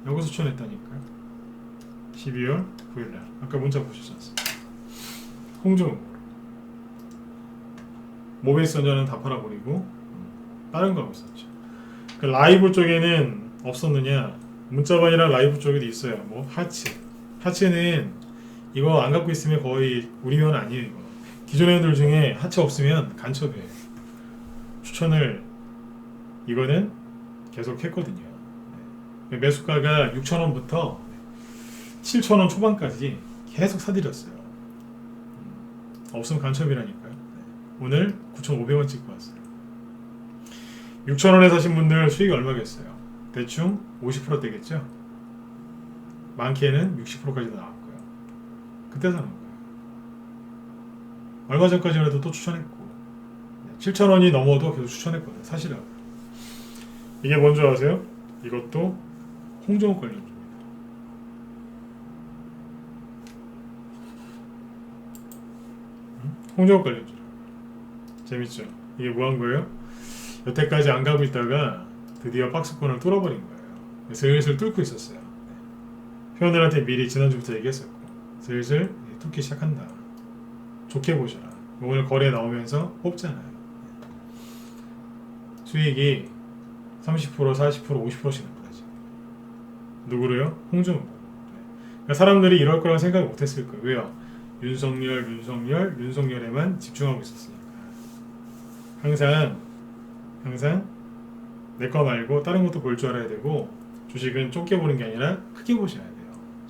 여기서 추천했다니까요. 12월 9일날. 아까 문자 보셨지 않습니까? 홍종욱. 모베이스 전자는 다 팔아버리고 다른 거 하고 있었죠. 그 라이브 쪽에는 없었느냐? 문자반이랑 라이브 쪽에도 있어요. 뭐 하츠는 이거 안 갖고 있으면 거의 우리 면 아니에요. 이거. 기존 애들 중에 하츠 없으면 간첩이에요. 추천을 이거는 계속 했거든요. 매수가가 6,000원부터 7,000원 초반까지 계속 사드렸어요. 없으면 간첩이라니까요. 오늘 9,500원 찍고 왔어요. 6,000원에 사신 분들 수익이 얼마겠어요? 대충 50% 되겠죠? 많게는 60%까지도 나왔고요. 그때 사는 거예요. 얼마 전까지만 해도 또 추천했고 7,000원이 넘어도 계속 추천했거든요. 사시라고. 이게 뭔지 아세요? 이것도 홍종욱 관련주입니다. 홍종욱 관련주. 재밌죠? 이게 뭐 한 거예요? 여태까지 안 가고 있다가 드디어 박스권을 뚫어버린 거예요. 슬슬 뚫고 있었어요. 회원들한테 미리 지난주부터 얘기했었고 슬슬 뚫기 시작한다. 좋게 보셔라. 오늘 거래 나오면서 뽑잖아요. 수익이 30%, 40%, 50%씩 납니다. 지금. 누구로요? 홍준호. 그러니까 사람들이 이럴 거라고 생각 못했을 거예요. 왜요? 윤석열에만 집중하고 있었으니까. 항상 내 거 말고 다른 것도 볼 줄 알아야 되고 주식은 좁게 보는 게 아니라 크게 보셔야 돼요.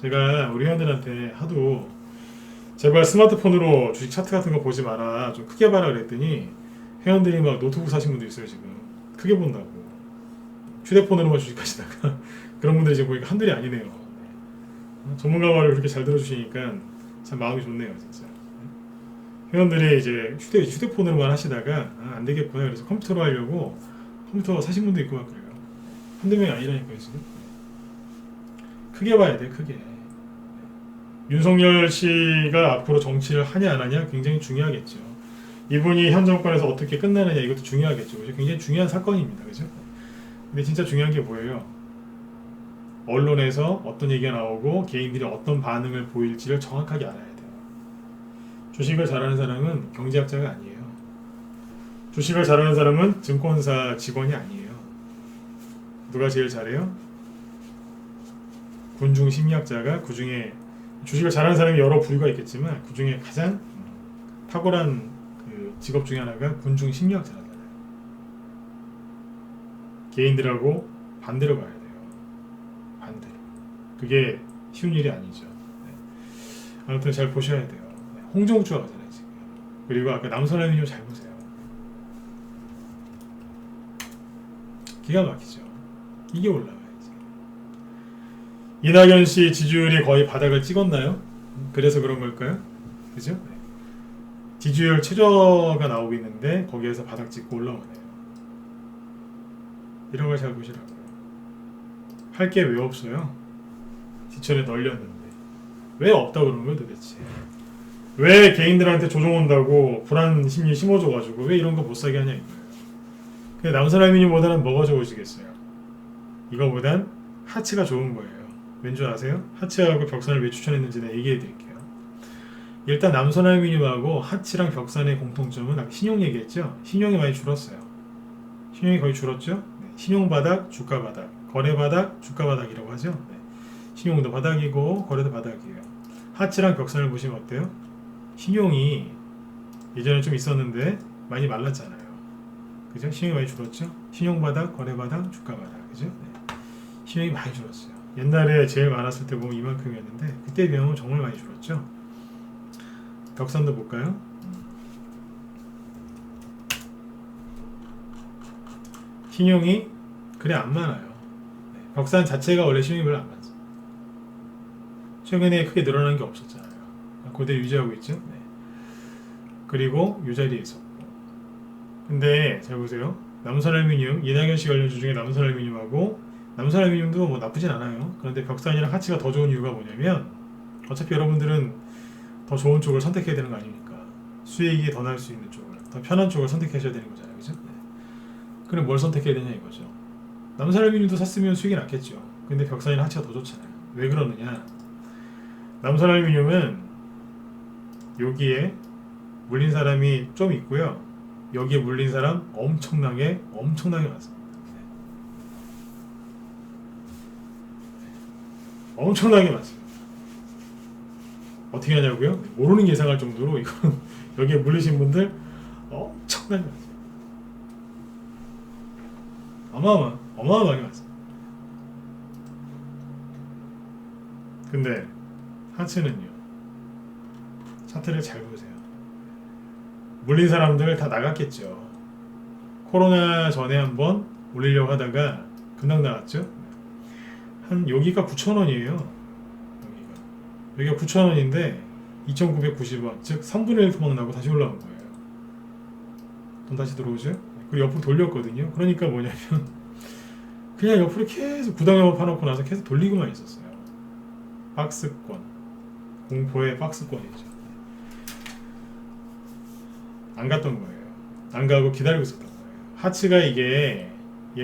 제가 우리 회원들한테 하도 제발 스마트폰으로 주식 차트 같은 거 보지 마라, 좀 크게 봐라 그랬더니 회원들이 막 노트북 사신 분도 있어요. 지금 크게 본다고 휴대폰으로만 주식하시다가 그런 분들이 지금 보니까 한둘이 아니네요. 전문가 말을 그렇게 잘 들어주시니까 참 마음이 좋네요, 진짜. 회원들이 이제 휴대폰으로만 하시다가 안 되겠구나 그래서 컴퓨터로 하려고 컴퓨터 사신 분도 있고 막 그래요. 한두 명이 아니라니까요, 지금. 크게 봐야 돼, 크게. 윤석열 씨가 앞으로 정치를 하냐 안 하냐 굉장히 중요하겠죠. 이분이 현 정권에서 어떻게 끝나느냐 이것도 중요하겠죠. 그죠? 굉장히 중요한 사건입니다. 그죠? 근데 진짜 중요한 게 뭐예요? 언론에서 어떤 얘기가 나오고 개인들이 어떤 반응을 보일지를 정확하게 알아야 돼요. 주식을 잘하는 사람은 경제학자가 아니에요. 주식을 잘하는 사람은 증권사 직원이 아니에요. 누가 제일 잘해요? 군중 심리학자가 그 중에 주식을 잘하는 사람이 여러 부류가 있겠지만 그 중에 가장 탁월한 그 직업 중에 하나가 군중 심리학자잖아요. 개인들하고 반대로 가야 돼요. 반대로. 그게 쉬운 일이 아니죠. 네. 아무튼 잘 보셔야 돼요. 홍종욱주가 가잖아요 지금. 그리고 아까 남선아미님 잘 보세요. 기가 막히죠. 이게 올라와야지. 이낙연 씨 지지율이 거의 바닥을 찍었나요? 그래서 그런 걸까요? 그죠? 네. 지지율 최저가 나오고 있는데 거기에서 바닥 찍고 올라오네요. 이런 걸 잘 보시라고요. 할 게 왜 없어요? 지천에 널렸는데 왜 없다고 그러는 거예요 도대체? 왜 개인들한테 조종 온다고 불안 심리 심어줘가지고 왜 이런 거 못 사게 하냐 이거예요. 근데 남사람이니보다는 뭐가 좋으시겠어요? 이거보단 하츠가 좋은 거예요. 왠지 아세요? 하츠하고 벽산을 왜 추천했는지 내가 얘기해 드릴게요. 일단 남선알미늄하고 하츠랑 벽산의 공통점은 아까 신용 얘기했죠? 신용이 많이 줄었어요. 신용이 거의 줄었죠? 네. 신용 바닥, 주가 바닥, 거래 바닥, 주가 바닥이라고 하죠? 네. 신용도 바닥이고 거래도 바닥이에요. 하츠랑 벽산을 보시면 어때요? 신용이 예전에 좀 있었는데 많이 말랐잖아요. 그죠? 신용이 많이 줄었죠? 신용 바닥, 거래 바닥, 주가 바닥. 그죠? 네. 신용이 많이 줄었어요. 옛날에 제일 많았을 때 보면 이만큼이었는데 그때 비하면 정말 많이 줄었죠. 벽산도 볼까요? 신용이 그래 안 많아요. 벽산 자체가 원래 신용이 별로 안 많죠. 최근에 크게 늘어난 게 없었잖아요. 그대로 유지하고 있죠. 네. 그리고 이 자리에 있었고. 근데 잘 보세요. 남선알루미늄, 이낙연 씨 관련주 중에 남선알루미늄하고 남선알루미늄도 뭐 나쁘진 않아요. 그런데 벽산이랑 하치가 더 좋은 이유가 뭐냐면 어차피 여러분들은 더 좋은 쪽을 선택해야 되는 거 아닙니까? 수익이 더 날 수 있는 쪽을, 더 편한 쪽을 선택하셔야 되는 거잖아요. 그죠? 네. 그럼 뭘 선택해야 되냐 이거죠. 남선알루미늄도 샀으면 수익이 났겠죠. 근데 벽산이랑 하치가 더 좋잖아요. 왜 그러느냐? 남선알루미늄은 여기에 물린 사람이 좀 있고요. 여기에 물린 사람 엄청나게 많습니다. 엄청나게 많습니다. 어떻게 하냐고요? 모르는 예상할 정도로 이건 여기에 물리신 분들 엄청나게 많습니다. 어마어마하게 많습니다. 근데 하츠는요. 차트를 잘 보세요. 물린 사람들 다 나갔겠죠. 코로나 전에 한번 올리려고 하다가 금방 나갔죠. 한 여기가 9,000원이에요. 여기가 9,000원인데 2,990원, 즉 3분의 1 토막 나고 다시 올라온 거예요. 돈 다시 들어오죠. 그리고 옆으로 돌렸거든요. 그러니까 뭐냐면 그냥 옆으로 계속 구덩이만 파놓고 나서 계속 돌리고만 있었어요. 박스권, 공포의 박스권이죠. 안 갔던 거예요. 안 가고 기다리고 있었던 거예요. 하츠가 이게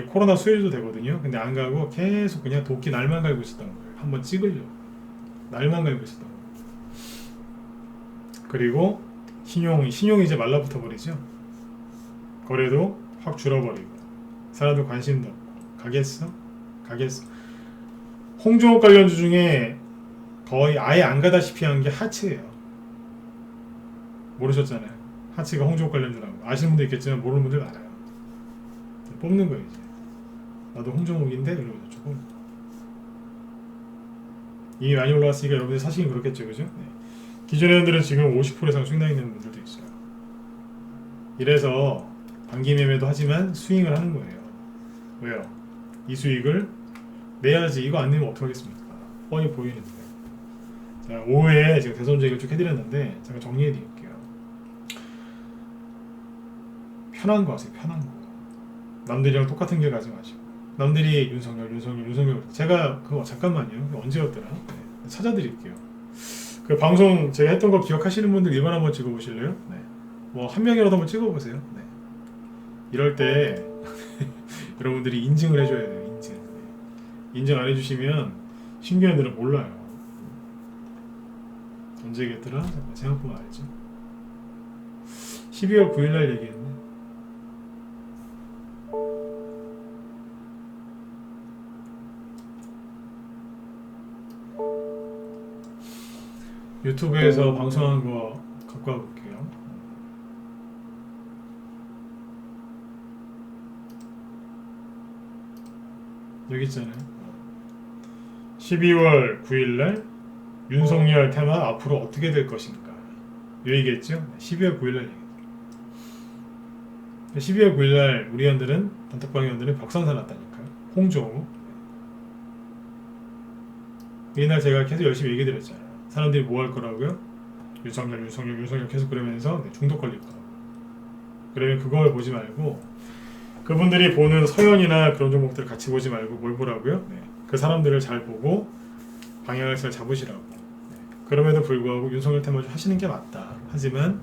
코로나 수혜주도 되거든요. 근데 안 가고 계속 그냥 도끼 날만 갈고 있었던 거예요. 한번 찍으려고. 날만 갈고 있었던 거예요. 그리고 신용이 이제 말라붙어 버리죠. 거래도 확 줄어버리고 사람들 관심도 없고 가겠어. 홍종업 관련주 중에 거의 아예 안 가다시피 한 게 하츠예요. 모르셨잖아요. 하츠가 홍종업 관련주라고. 아시는 분도 있겠지만 모르는 분들 많아요. 뽑는 거예요 이제. 나도 홍종욱인데 이러면서 조금 이미 많이 올라왔으니까 여러분들 사시긴 그렇겠죠, 그죠? 네. 기존 회원들은 지금 50% 이상 수익 나 있는 분들도 있어요. 이래서 단기 매매도 하지만 스윙을 하는 거예요. 왜요? 이 수익을 내야지. 이거 안 내면 어떡하겠습니까? 뻔히 보이는데. 자, 오후에 제가 대선 얘기를 쭉 해드렸는데 제가 정리해 드릴게요. 편한 거 하세요. 편한 거. 남들이랑 똑같은 길 가지 마시고. 남들이 윤석열 제가 그거 잠깐만요. 언제였더라? 네, 찾아드릴게요. 그 방송 제가 했던 거 기억하시는 분들 1번 한번 찍어보실래요? 네. 뭐 한 명이라도 한번 찍어보세요. 네. 이럴 때 여러분들이 인증을 해줘야 돼요. 인증. 네. 인증 안 해주시면 신규원들은 몰라요. 언제겠더라? 잠깐 생각보면 알죠. 12월 9일날 얘기했네. 유튜브에서 방송한 거 갖고 와볼게요. 여기 있잖아요. 12월 9일날 윤석열 테마 앞으로 어떻게 될 것인가 이 얘기겠죠? 12월 9일날 얘기. 12월 9일날 우리 회원들은 단톡방 회원들은 벽상사 났다니까요. 홍종우. 이날 제가 계속 열심히 얘기 드렸잖아요. 사람들이 뭐 할 거라고요? 윤석열 계속 그러면서 중독 걸릴 거라고. 그러면 그걸 보지 말고 그분들이 보는 서현이나 그런 종목들 같이 보지 말고 뭘 보라고요? 네. 그 사람들을 잘 보고 방향을 잘 잡으시라고. 네. 그럼에도 불구하고 윤석열 테마주 하시는 게 맞다. 하지만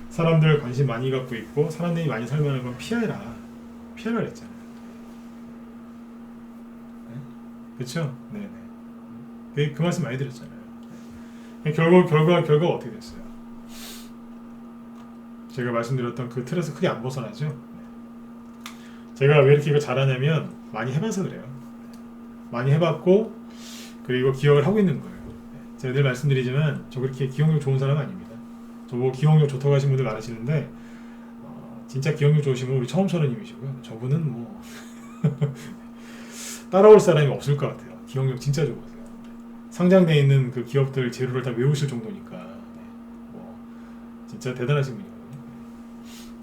사람들 관심 많이 갖고 있고 사람들이 많이 설명하는 건 피해라 그랬잖아요. 네? 그렇죠? 네네. 그 말씀 많이 드렸잖아요. 결과 어떻게 됐어요? 제가 말씀드렸던 그 틀에서 크게 안 벗어나죠. 네. 제가 왜 이렇게 이거 잘하냐면 많이 해봐서 그래요. 많이 해봤고 그리고 기억을 하고 있는 거예요. 제가 늘 말씀드리지만 저 그렇게 기억력 좋은 사람 아닙니다. 저보고 기억력 좋다고 하신 분들 많으시는데 진짜 기억력 좋으신 분 우리 처음처럼님이시고요. 저분은 뭐 따라올 사람이 없을 것 같아요. 기억력 진짜 좋으세요. 상장되어 있는 그 기업들 재료를 다 외우실 정도니까 뭐 진짜 대단하신 분이거든요.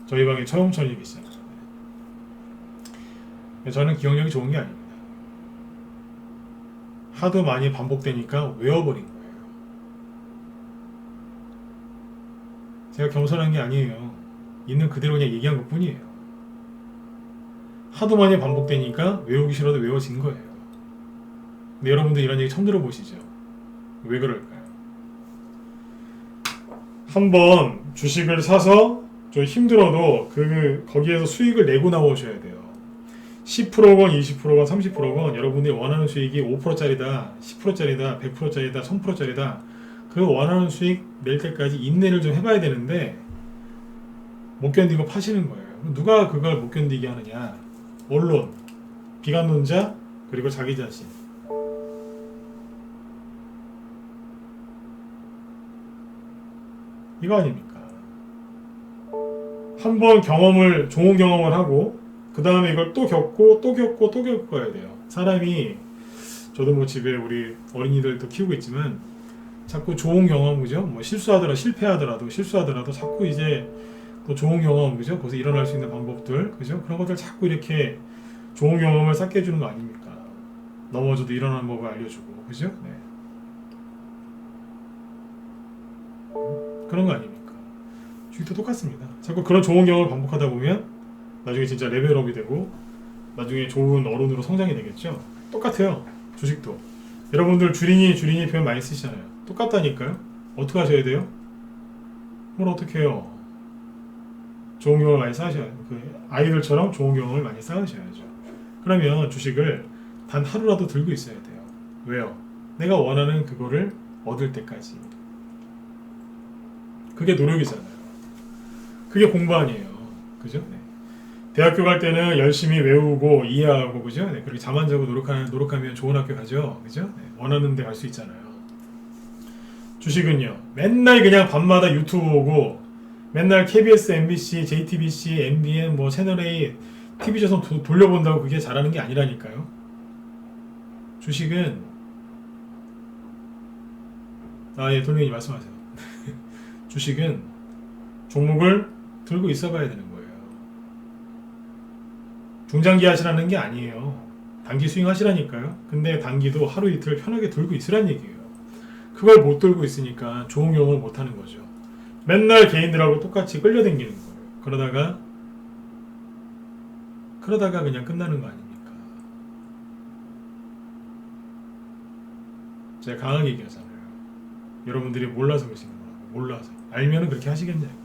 저희 방에 처음처럼이 계시잖아요. 저는 기억력이 좋은 게 아닙니다. 하도 많이 반복되니까 외워버린 거예요. 제가 겸손한 게 아니에요. 있는 그대로 그냥 얘기한 것 뿐이에요. 하도 많이 반복되니까 외우기 싫어도 외워진 거예요. 근데 여러분들 이런 얘기 처음 들어보시죠? 왜 그럴까요? 한번 주식을 사서 좀 힘들어도 거기에서 수익을 내고 나오셔야 돼요. 10%건 20%건 30%건 여러분들이 원하는 수익이 5%짜리다, 10%짜리다, 100%짜리다, 1000%짜리다 그 원하는 수익 낼 때까지 인내를 좀 해봐야 되는데 못 견디고 파시는 거예요. 누가 그걸 못 견디게 하느냐? 언론, 비관론자, 그리고 자기 자신. 이거 아닙니까? 한번 좋은 경험을 하고 그 다음에 이걸 또 겪고 또 겪고 또 겪어야 돼요. 사람이 저도 뭐 집에 우리 어린이들도 키우고 있지만 자꾸 좋은 경험, 그죠? 뭐 실수하더라도 자꾸 이제 또 좋은 경험, 그죠? 거기서 일어날 수 있는 방법들, 그죠? 그런 것들 자꾸 이렇게 좋은 경험을 쌓게 해주는 거 아닙니까? 넘어져도 일어나는 법을 알려주고, 그죠? 네. 그런 거 아닙니까? 주식도 똑같습니다. 자꾸 그런 좋은 경험을 반복하다 보면 나중에 진짜 레벨업이 되고 나중에 좋은 어른으로 성장이 되겠죠? 똑같아요. 주식도. 여러분들 주린이 표현 많이 쓰시잖아요. 똑같다니까요. 어떻게 하셔야 돼요? 뭘 어떻게 해요? 좋은 경험을 많이 쌓으셔야 돼요. 아이들처럼 좋은 경험을 많이 쌓으셔야죠. 그러면 주식을 단 하루라도 들고 있어야 돼요. 왜요? 내가 원하는 그거를 얻을 때까지. 그게 노력이잖아요. 그게 공부 아니에요. 그죠? 네. 대학교 갈 때는 열심히 외우고 이해하고, 그죠? 네. 그렇게 잠 안 자고 노력하면 좋은 학교 가죠. 그죠? 네. 원하는 데 갈 수 있잖아요. 주식은요. 맨날 그냥 밤마다 유튜브 보고 맨날 KBS, MBC, JTBC, MBN, 뭐 채널A, TV조선 돌려본다고 그게 잘하는 게 아니라니까요. 주식은 예, 돌리님 말씀하세요. 주식은 종목을 들고 있어 봐야 되는 거예요. 중장기 하시라는 게 아니에요. 단기 수익 하시라니까요. 근데 단기도 하루 이틀 편하게 들고 있으란 얘기예요. 그걸 못 들고 있으니까 좋은 경험을 못 하는 거죠. 맨날 개인들하고 똑같이 끌려다니는 거예요. 그러다가 그냥 끝나는 거 아닙니까? 제가 강하게 얘기하잖아요. 여러분들이 몰라서 그러시는 거라고. 몰라서. 알면은 그렇게 하시겠냐고요.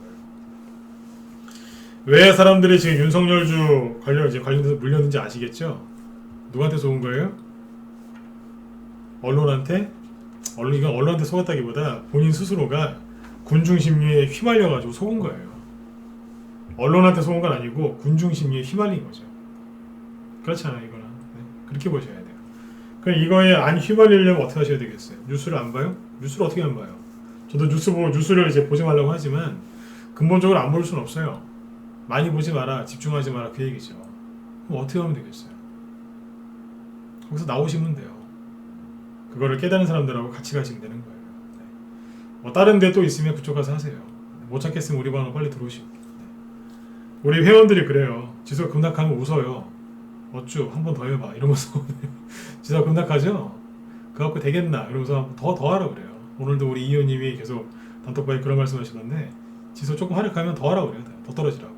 왜 사람들이 지금 윤석열주 관련돼서 물렸는지 아시겠죠? 누구한테 온 거예요? 언론한테? 이건 언론한테 속았다기보다 본인 스스로가 군중 심리에 휘말려가지고 속은 거예요. 언론한테 속은 건 아니고 군중 심리에 휘말린 거죠. 그렇잖아요, 이거는. 네, 그렇게 보셔야 돼요. 그럼 이거에 안 휘말리려면 어떻게 하셔야 되겠어요? 뉴스를 안 봐요? 뉴스를 어떻게 안 봐요? 저도 뉴스를 이제 보지 말라고 하지만 근본적으로 안 볼 수는 없어요. 많이 보지 마라, 집중하지 마라, 그 얘기죠. 그럼 어떻게 하면 되겠어요? 거기서 나오시면 돼요. 그거를 깨닫는 사람들하고 같이 가시면 되는 거예요. 네. 뭐 다른 데 또 있으면 그쪽 가서 하세요. 못 찾겠으면 우리 방으로 빨리 들어오시고. 네. 우리 회원들이 그래요. 지수가 급락하면 웃어요. 어쭈 한 번 더 해봐 이러면서 지수가 급락하죠? 그거 갖고 되겠나 이러면서 더 하라 그래요. 오늘도 우리 이 의원님이 계속 단톡방에 그런 말씀 하시던데 지수 조금 하락하면 더 하라 그래요. 더 떨어지라고.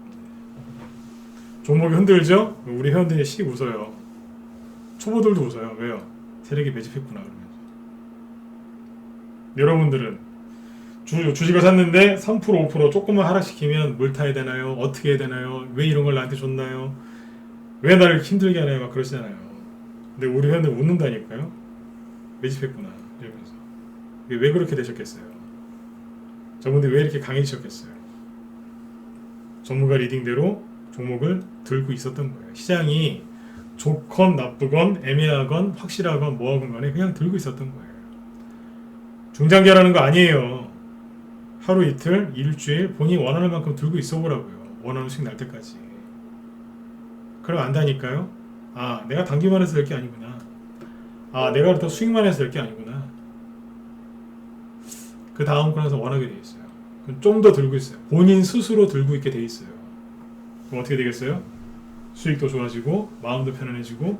종목이 흔들죠? 우리 회원들이 씩 웃어요. 초보들도 웃어요. 왜요? 세력이 매집했구나 그러면서. 여러분들은 주식을 샀는데 3% 5% 조금만 하락시키면 뭘 타야 되나요? 어떻게 해야 되나요? 왜 이런 걸 나한테 줬나요? 왜 나를 힘들게 하나요? 막 그러시잖아요. 근데 우리 회원들 웃는다니까요. 매집했구나 이러면서. 왜 그렇게 되셨겠어요? 저분들이 왜 이렇게 강해지셨겠어요? 전문가 리딩대로 종목을 들고 있었던 거예요. 시장이 좋건 나쁘건 애매하건 확실하건 뭐하건 간에 그냥 들고 있었던 거예요. 중장기라는 거 아니에요. 하루 이틀, 일주일 본인이 원하는 만큼 들고 있어 보라고요. 원하는 수익 날 때까지. 그럼 안다니까요. 아, 내가 단기만 해서 될 게 아니구나. 아, 내가 그렇다고 수익만 해서 될 게 아니구나. 그 다음 거에서 원하게 돼 있어요. 그럼 좀 더 들고 있어요. 본인 스스로 들고 있게 돼 있어요. 그럼 어떻게 되겠어요? 수익도 좋아지고 마음도 편안해지고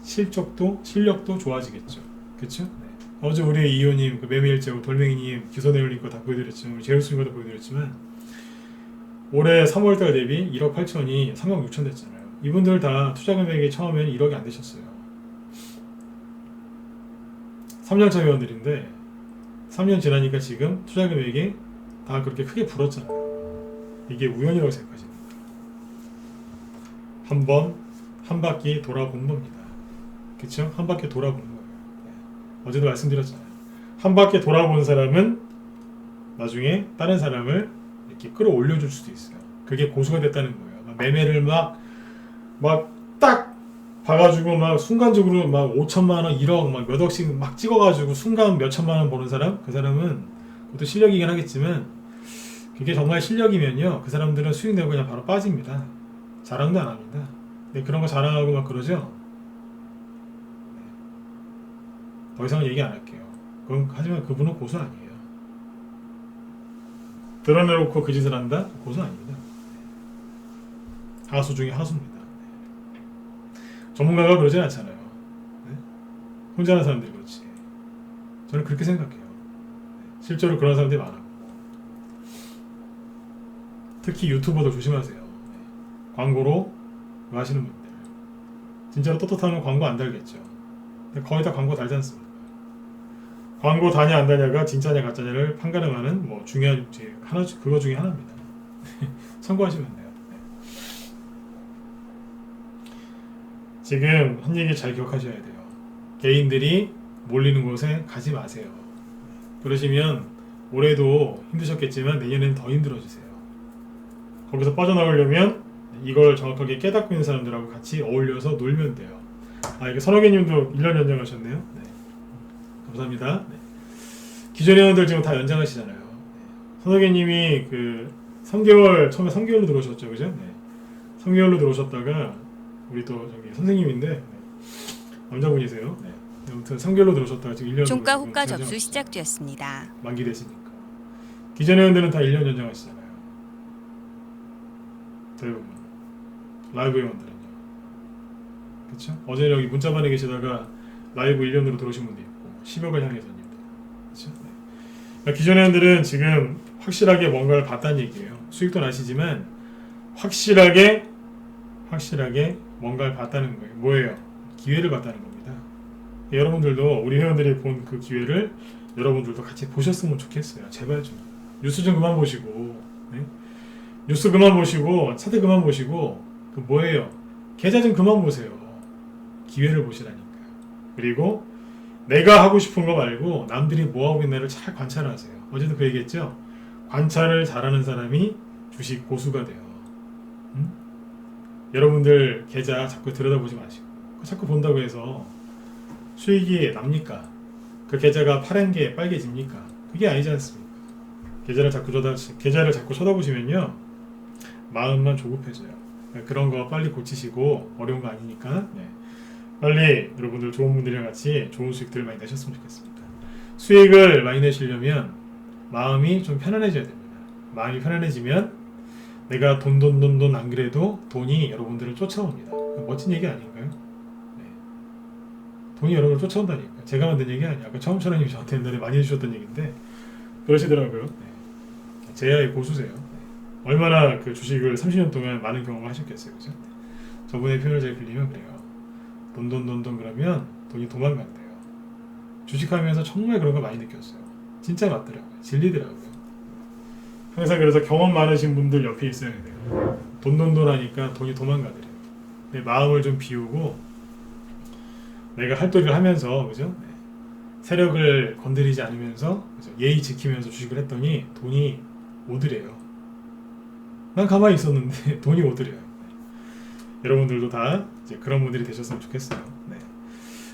실력도 좋아지겠죠. 그렇죠? 네. 어제 우리 이호님, 그 매매일자고 돌멩이님 기소 내용님 거 다 보여드렸지만, 우리 제우스님 것도 보여드렸지만, 올해 3월달 대비 1억 8천이 3억 6천 됐잖아요. 이분들 다 투자 금액이 처음에는 1억이 안 되셨어요. 3년차 회원들인데 3년 지나니까 지금 투자 금액이 다 그렇게 크게 불었잖아요. 이게 우연이라고 생각하십니까? 한 바퀴 돌아본 겁니다. 그쵸? 한 바퀴 돌아본 거예요. 어제도 말씀드렸잖아요. 한 바퀴 돌아본 사람은 나중에 다른 사람을 이렇게 끌어올려줄 수도 있어요. 그게 고수가 됐다는 거예요. 매매를 막 딱 봐가지고 막 순간적으로 막 5천만 원, 1억, 막 몇 억씩 막 찍어가지고 순간 몇 천만 원 버는 사람, 그 사람은 그것도 실력이긴 하겠지만 그게 정말 실력이면요, 그 사람들은 수익 내고 그냥 바로 빠집니다. 자랑도 안 합니다. 근데 그런 거 자랑하고 막 그러죠. 더 이상은 얘기 안 할게요. 하지만 그분은 고수 아니에요. 드러내놓고 그 짓을 한다? 고수 아닙니다. 하수 중에 하수입니다. 전문가가 그러진 않잖아요. 네? 혼자 하는 사람들이 그렇지. 저는 그렇게 생각해요. 실제로 그런 사람들이 많아요. 특히 유튜버들 조심하세요. 광고로 하시는 분들. 진짜로 떳떳하면 광고 안 달겠죠. 근데 거의 다 광고 달지 않습니까? 광고 다냐 안 다냐가 진짜냐 가짜냐를 판가름하는 뭐 중요한 그거 중에 하나입니다. 참고하시면 돼요. 지금 한 얘기 잘 기억하셔야 돼요. 개인들이 몰리는 곳에 가지 마세요. 그러시면 올해도 힘드셨겠지만 내년에는 더 힘들어지세요. 거기서 빠져나오려면 이걸 정확하게 깨닫고 있는 사람들하고 같이 어울려서 놀면 돼요. 이게 선호개님도 1년 연장하셨네요. 네. 감사합니다. 네. 기존 회원들 지금 다 연장하시잖아요. 네. 선호개님이 그 3개월 처음에 3개월로 들어오셨죠, 그죠? 네. 3개월로 들어오셨다가 우리 또 저기 선생님인데 네. 남자분이세요. 네. 아무튼 3개월로 들어오셨다가 지금 1년 종가 호가 접수 시작되었습니다. 만기 됐으니까. 기존 회원들은 다 1년 연장하시잖아요. 대부분 라이브 회원들은요. 그렇죠? 어제 여기 문자반에 계시다가 라이브 1년으로 들어오신 분도 있고 10억을 향해서입니다. 그렇죠? 네. 그러니까 기존 회원들은 지금 확실하게 뭔가를 봤다는 얘기예요. 수익도 나시지만 확실하게 뭔가를 봤다는 거예요. 뭐예요? 기회를 봤다는 겁니다. 여러분들도 우리 회원들이 본 그 기회를 여러분들도 같이 보셨으면 좋겠어요. 제발 좀 뉴스 좀 그만 보시고, 네? 뉴스 그만 보시고 차트 그만 보시고 그 뭐예요? 계좌 좀 그만 보세요. 기회를 보시라니까요. 그리고 내가 하고 싶은 거 말고 남들이 뭐 하고 있나를 잘 관찰하세요. 어제도 그 얘기했죠? 관찰을 잘하는 사람이 주식 고수가 돼요. 여러분들 계좌 자꾸 들여다보지 마시고 자꾸 본다고 해서 수익이 납니까? 그 계좌가 파란 게 빨개집니까? 그게 아니지 않습니까? 계좌를 자꾸 쳐다보시면요 마음만 조급해져요. 그런 거 빨리 고치시고 어려운 거 아니니까 빨리 여러분들 좋은 분들이랑 같이 좋은 수익들을 많이 내셨으면 좋겠습니다. 수익을 많이 내시려면 마음이 좀 편안해져야 됩니다. 마음이 편안해지면 내가 돈 안 그래도 돈이 여러분들을 쫓아옵니다. 멋진 얘기 아닌가요? 네. 돈이 여러분을 쫓아온다니까. 제가 만든 얘기 아니야. 아까 처음처럼님이 저한테 옛날에 많이 해주셨던 얘기인데 그러시더라고요. 네. 제야의 고수세요. 네. 얼마나 그 주식을 30년 동안 많은 경험을 하셨겠어요. 그죠? 저분의 표현을 잘 빌리면 그래요. 돈 그러면 돈이 도망간대요. 주식하면서 정말 그런 거 많이 느꼈어요. 진짜 맞더라고요. 진리더라고요. 항상 그래서 경험 많으신 분들 옆에 있어야 돼요. 돈 하니까 돈이 도망가더래요. 내 마음을 좀 비우고 내가 할 도리를 하면서 그죠? 네. 세력을 건드리지 않으면서 그죠? 예의 지키면서 주식을 했더니 돈이 오더래요. 난 가만히 있었는데 돈이 오더래요. 네. 여러분들도 다 이제 그런 분들이 되셨으면 좋겠어요. 네.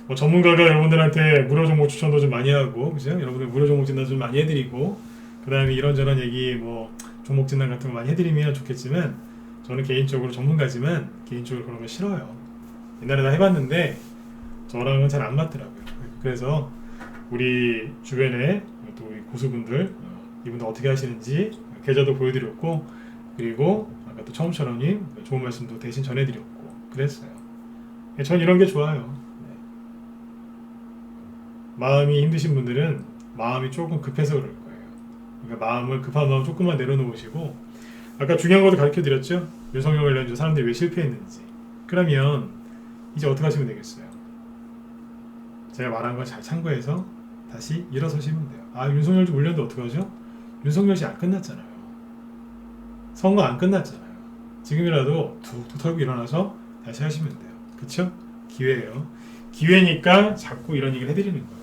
뭐 전문가가 여러분들한테 무료 종목 추천도 좀 많이 하고 그죠? 여러분들 무료 종목 진단 좀 많이 해드리고 그 다음에 이런저런 얘기 뭐 종목 진단 같은 거 많이 해드리면 좋겠지만 저는 개인적으로 전문가지만 개인적으로 그런 거 싫어요. 옛날에 다 해봤는데 저랑은 잘 안 맞더라고요. 그래서 우리 주변에 또 우리 고수분들 이분들 어떻게 하시는지 계좌도 보여드렸고 그리고 아까 또 처음처럼님 좋은 말씀도 대신 전해드렸고 그랬어요. 전 이런 게 좋아요. 마음이 힘드신 분들은 마음이 조금 급해서 그럴 거예요. 그러니까 급한 마음 조금만 내려놓으시고, 아까 중요한 것도 가르쳐 드렸죠. 윤석열 관련해서 사람들이 왜 실패했는지. 그러면 이제 어떻게 하시면 되겠어요? 제가 말한 거 잘 참고해서 다시 일어서시면 돼요. 아, 윤석열 좀 올렸는데 어떡하죠? 윤석열 씨 안 끝났잖아요. 선거 안 끝났잖아요. 지금이라도 툭툭 털고 일어나서 다시 하시면 돼요. 그쵸? 기회예요. 기회니까 자꾸 이런 얘기를 해드리는 거예요.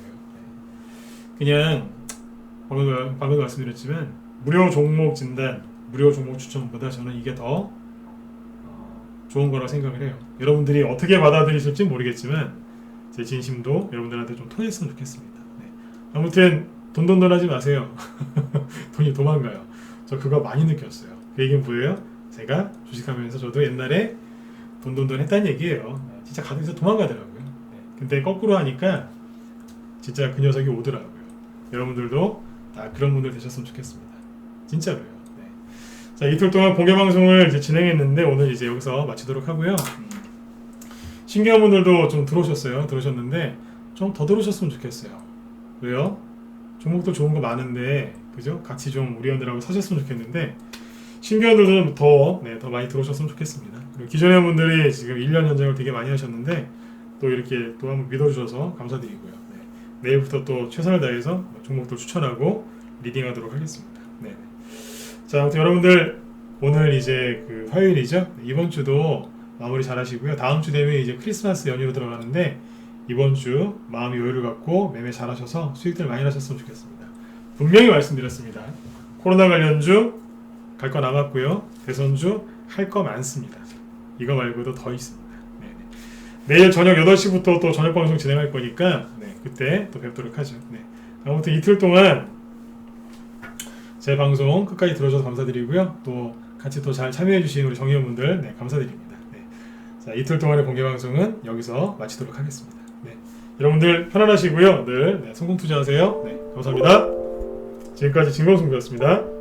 그냥 방금도 말씀드렸지만 무료 종목 진단, 무료 종목 추천보다 저는 이게 더 좋은 거라고 생각을 해요. 여러분들이 어떻게 받아들이실지 모르겠지만 제 진심도 여러분들한테 좀 통했으면 좋겠습니다. 네. 아무튼 돈 하지 마세요. 돈이 도망가요. 저 그거 많이 느꼈어요. 그 얘기는 뭐예요? 제가 주식하면서 저도 옛날에 돈 했다는 얘기예요. 진짜 가득해서 도망가더라고요. 네. 근데 거꾸로 하니까 진짜 그 녀석이 오더라고요. 여러분들도 다 그런 분들 되셨으면 좋겠습니다. 진짜로요. 네. 자, 이틀 동안 공개 방송을 이제 진행했는데 오늘 이제 여기서 마치도록 하고요. 신규한 분들도 좀 들어오셨는데 좀 더 들어오셨으면 좋겠어요. 왜요? 종목도 좋은 거 많은데, 그죠? 같이 좀 우리 회원들하고 사셨으면 좋겠는데, 신규원들도 더 많이 들어오셨으면 좋겠습니다. 그리고 기존의 분들이 지금 1년 연장을 되게 많이 하셨는데 또 이렇게 또 한번 믿어주셔서 감사드리고요. 네. 내일부터 또 최선을 다해서 종목들 추천하고 리딩하도록 하겠습니다. 네. 자, 아무튼 여러분들 오늘 이제 그 화요일이죠. 이번 주도 마무리 잘 하시고요. 다음 주 되면 이제 크리스마스 연휴로 들어가는데 이번 주 마음의 여유를 갖고 매매 잘 하셔서 수익들 많이 하셨으면 좋겠습니다. 분명히 말씀드렸습니다. 코로나 관련주 갈 거 남았고요. 대선주 할 거 많습니다. 이거 말고도 더 있습니다. 네네. 내일 저녁 8시부터 또 저녁 방송 진행할 거니까 그때 또 뵙도록 하죠. 네. 아무튼 이틀 동안 제 방송 끝까지 들어줘서 감사드리고요. 또 같이 또 잘 참여해주신 우리 정의원분들 감사드립니다. 네. 자, 이틀 동안의 공개 방송은 여기서 마치도록 하겠습니다. 네. 여러분들 편안하시고요. 늘 성공 투자하세요. 네, 감사합니다. 지금까지 진공승부였습니다.